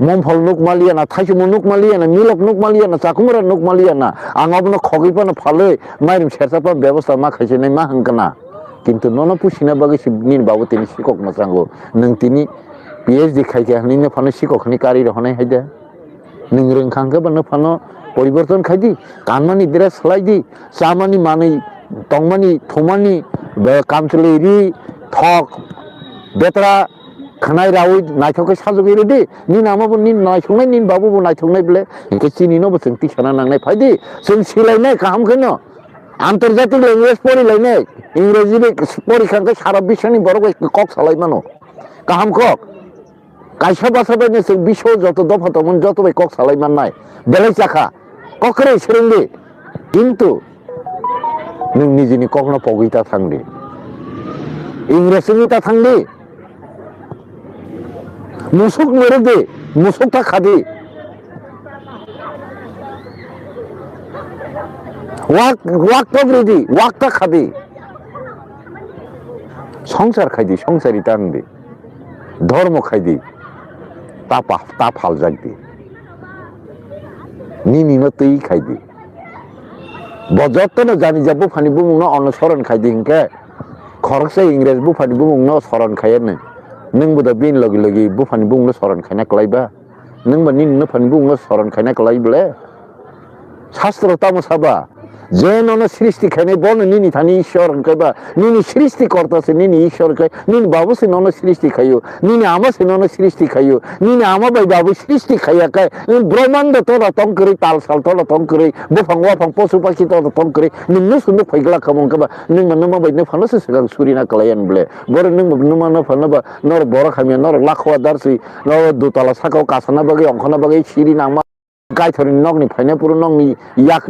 momphol nukmaliana thaisumu nukmaliana milok nukmaliana chakumra nukmaliana angobno khogipana phaloi mairim sersapa byabostha ma khaise nai ma hangkana কিন্তু nono pusina bagi nin babu tini sikok masrango nang tini PhD khai ke hni ne phano sikok ni kari rohonai haida ning reng khangke ba ne phano পরিবর্তন খাইদি কানমানি dress সালাইদি চামানি মানি টংমানি থমানি কামচলে রি থক বেতরা খানাय रावै नायथावखै साजुगैरो दे निन आमाबो निन नायथंनाय निन बाबुबो नायथंनाय बेले इनके चिनिनोबो जों टिसाना नांनाय फायदि जों सिलायनाय गाहामखौनो आन्तर्जातिक लेंगुवेज फरायलायनाय इंराजि परीक्षाखौ सारा बिश्वनि बर'खौ कक सालायमानो गाहाम कक कायसा बासाबायनो जों बिश्व যত दफा दंमोन যত बाय कक सालायमाननाय बेलेग जाखा ककरे सोलोंदे किन्तु नों निजेनि कखनो पगैता थांदे इंराजनिता थांदे मुसुक मेरे मुसुकता खादे वाक पब्रेदि वाकता खादे संसार खायदि संसारिता आंदे धर्म खायदि ता फाल जागदे निनिनो तै खायदि बजत्तनो जानि जा बुफानि बुमुंनो अनुसरण खायदि हिंके खरकसे इंरेज बुफानि बुमुंनो सरण खायनो नोंबो दा बिन लगे लगे बुफानि बुमुंनो सरण खायना कलायबा नोंबो निनो फानि बुमुंनो सरण खायना कलायबले शास्त्र तामसाबा जेननो सृष्टि खायनाय बन निनि थानि ईश्वर हंखायबा निनि सृष्टि करतासे निनि ईश्वर खाय निनि बाबु सिननो सृष्टि खायो निनि आमा सिननो सृष्टि खायो निनि आमा बाय बाबु सृष्टि खायाखाय ब्रह्मांड तोरा तंकरै ताल साल तोरा तंकरै बुफां वाफां पशु पाखि तोरा तंकरै नोंनो सुनो फैगला खमंखबा नों मा बायनो फानोसो सिगां सुरिना कलायन बले बर नों मा फानबा नर बर खामिया नर लाखवा दारसि नर दुताला साकाव कासाना बागै अंखना बागै सिरि नामा गायथरि नगनि फायना पुरो नगनि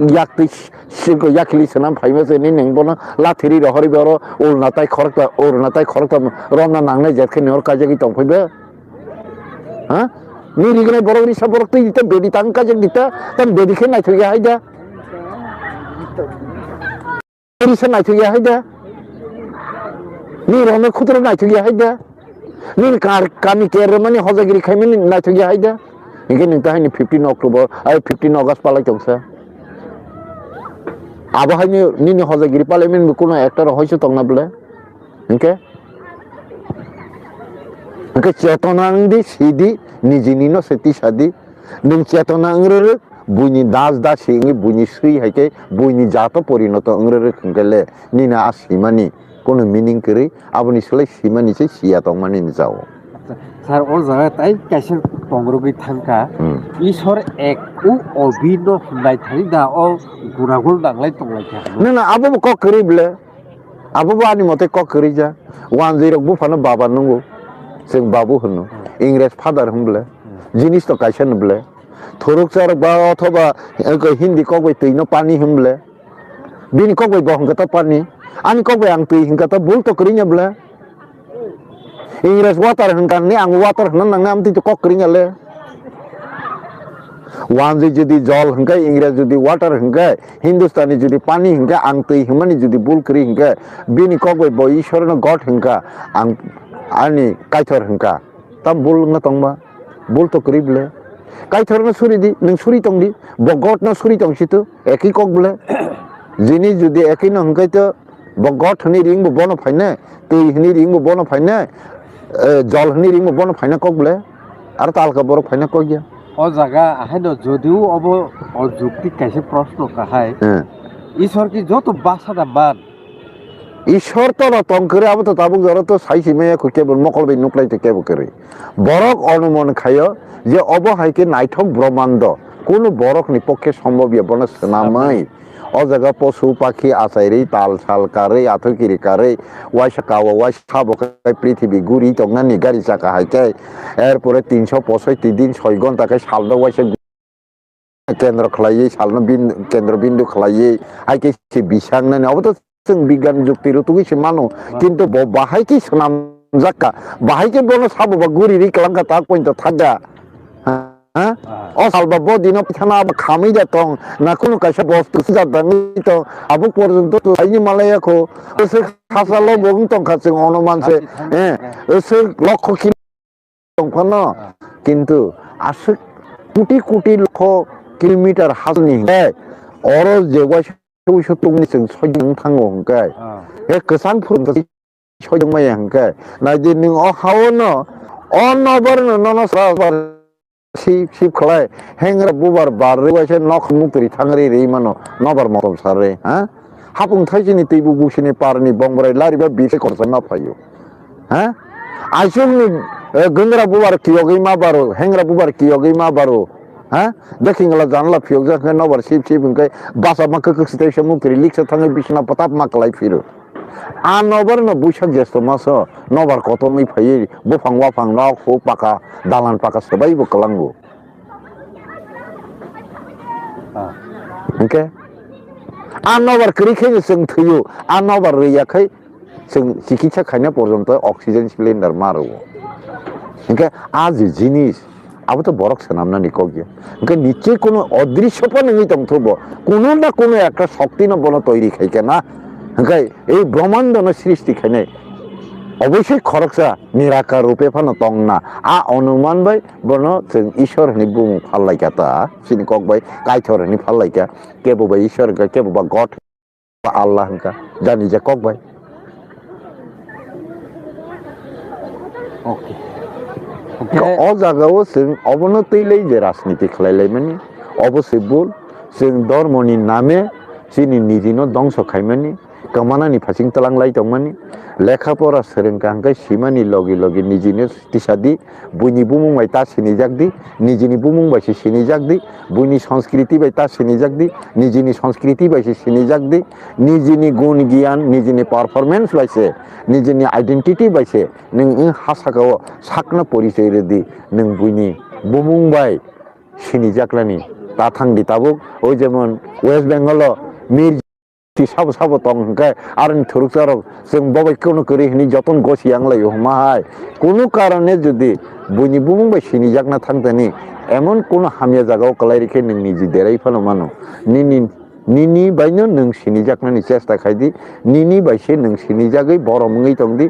याकति सिको याखिलि सनाम फायमासे नि नंबोनो लाथेरि रहरि बेरो ओरनाताय खरकता रमना नांनाय जेखै नर काजेगि तंफैबे हा नि रिगनाय बरगनि सबरक्ति दिता बेदि तांका जे दिता तम बेदिखे नायथगया हायदा रिसे नायथगया हायदा नि रने खुत्र नायथगया हायदा नि कानि केर माने हजागिरि खायमानि नायथगया हायदा इनके नोंथांनि 15 अक्टोबर आरो 15 अगस्त पालाय दंसा आबहायनि निनि हजागिरि पार्लियामेन्ट कोनो एक्टर हयसो दंना बले इनके चेतनांदि सिदि निजिनिनो सेति सादि नों चेतना अंग्रे बुनि दास दा सिंgi बुनि स्रि हायके बुनि जातो परिणत अंग्रे खंगले निना आसिमानि कोनो मिनिं करै आबनि सलाय सिमानि से सिया दंमानि जाओ सर ओ जगह ताई कैसे पंग्रोगै थांका ईश्वर एक उ अभिन्न हुनाय थानि दा ओ गुनागुन दांलाय तंलाय था ना आबो क करै बले आबो आनि मते क करै जा 10 बुफानो बाबा नंगौ जों बाबु होनो इंरेज फादार होनबले जिनिस तो कैसे नबले थरुक सर बा अथवा हिंदी कगै तैनो पानी होनबले बिनि कगै बहंगता पानी आनि कगै आं तै हिंगता बुल तो करिnya बले इंरेज वाटर हंकाने आं वाटर हन नंगा आमति तो कक करिङाले वानजि जुदि जल हंका इंरेज जुदि वाटर हंका हिंदुस्तानी जुदि पानी हंका आं तै हमनि जुदि बुल करि हंका बिनि कगै ब ईश्वरनो गॉड हंका आं आनि कायथर हंका तम बुल न तंबा बुल तो करिबले कायथरनो सुरिदि नों सुरि तंदि ब गॉड न सुरि तंसितो एकी कक बले जिनि जुदि एकी न हंकायतो ब गॉड हनि रिंग ब बन फायने तै हनि रिंग ब बन फायने जल हनि रिंग ब बन फायने कक बले आरो तालका बर फायने कक गया ओ जगह आहायनो जदिउ अब अजुक्ति कैसे प्रश्न काहाय ईश्वर की जो तो बासा दा मान ईश्वर तो रतन करे अब तो ताबुक जरा तो साइसि में केबल मकल बे नुक्लाय ते केबल करे बरक अनुमान खायो जे अब हायके नायथक ब्रह्मांड कोनो बरकनि पक्षे सम्भव बन सनामै ओ जगह पशु पाखी आसायरि ताल साल कारै आथकिरि कारै वाइसाकाव वाइसाबकै पृथ्वी गुरि तंनानि गारि जाका हायके एरपरे 365 दिन 6 घंटा के सालनो वाइसा केंद्र खलायै सालनो केंद्र बिंदु खलायै हायके से बिसांनानै अब तो जों बिगियान जुक्ति रुतुगैसो मानो किन्तु बाहायके सनाम जाका बाहायके बनो साबबा गुरि रि कलांका ता पॉइंट थादा असालबा बदिनो पिथाना अब खामै जातों ना कोनो कैसे बस्तु जादांनि तो अब पर्यंत तो आइनि मालायाखौ एसे हासाल बगं तंखा जों अनुमान से एसे लक्ष किलोमीटर किन्तु आसे कोटि कोटि लक्ष किलोमीटर हाजोनि अर जेवा सौसो तुमनि जों सयजों थाङो हंकाय ए गोसान फुरन सयजों माया हंकाय नायदि नों अ हावनो अ नबर ननस Sip khalai hengra bubar barre waise nok mutri thangri rei mano nobar motom sarre ha hapung thaijini teibu busini parni bongbarai lariba bise korsa na phayo ha aisumni gungra bubar kiyogi ma baro hengra bubar kiyogi ma baro ha dekingla janla phiyogja khe nobar sip unkai basa ma kek station mutri liksa thangai bisna patap ma kalai phiro a nobar no buisak jesto maso nobar kotomai phai bufang wafang nok ho paka dalan paka sabai bo kalango oke a nobar krikhe sing thuyo a nobar riyakhai sing চিকিৎসা খাইনা পর্যন্ত oxygen cylinder মারো ওকে আজ জিনিস আবো তো বরক সামনা নিকো গিয়া ওকে নিচে কোনো অদৃশ্যপন নেই তম থব কোনো না কোনো একটা শক্তি না বন তৈরি খাইকে না ওকে এই ব্রহ্মাণ্ড না সৃষ্টি খাইনে অবশ্যই খরকসা নিরাকার রূপে ফানো তং না আ অনুমান বাই বন ঈশ্বর নি বুম ফাল্লাইকা তা সিনি কক বাই কাইথর নি ফাল্লাইকা কেবো বাই ঈশ্বর কেবো বা গড বা আল্লাহ হনকা জানি যে কক বাই o jagao जों अबनतैलै जे राजनीति खालायलायमानि अबसे बुल जों धर्मनि नामे जोंनि निजिनो दंस खायमानि कमानानि फासिं तलांलाय दंमानि लेखा परा सोलोंखांखाय सिमानि लगे लगे निजिनो तिसादि बुनि बुमुंबाय ता सिनिजाकदि निजिनि बुमुंबायसि सिनिजाकदि बुनि संस्कृति बाय ता सिनिजाकदि निजिनि संस्कृति बायसि सिनिजाकदि निजिनि गुण गियान निजिनि पारफरमेंस बायसे निजिनि आइडेंटिटी बायसे नों हासागाव साकना परिचय रेदि नों बुनि बुमुंबाय सिनिजाकलानि ता थांदि ताबुक ओ जेमन वेस्ट बेंगल मिर साबो साबो तंग हंखाय आरो थुरुकसारक जों बबाइखौनो करि हनि जतन गसियांलायो हमाहाय कोनो कारणे जुदि बुनि बुमुंबाय सिनिजाकना थांदनि एमन कोनो हामिया जागाव कलायरिखे नों निजि देराय फानो मानो निनि बायनो नों सिनिजाकनानि चेष्टा खायदि निनि बायसे नों सिनिजागै बर' मुङै दंदि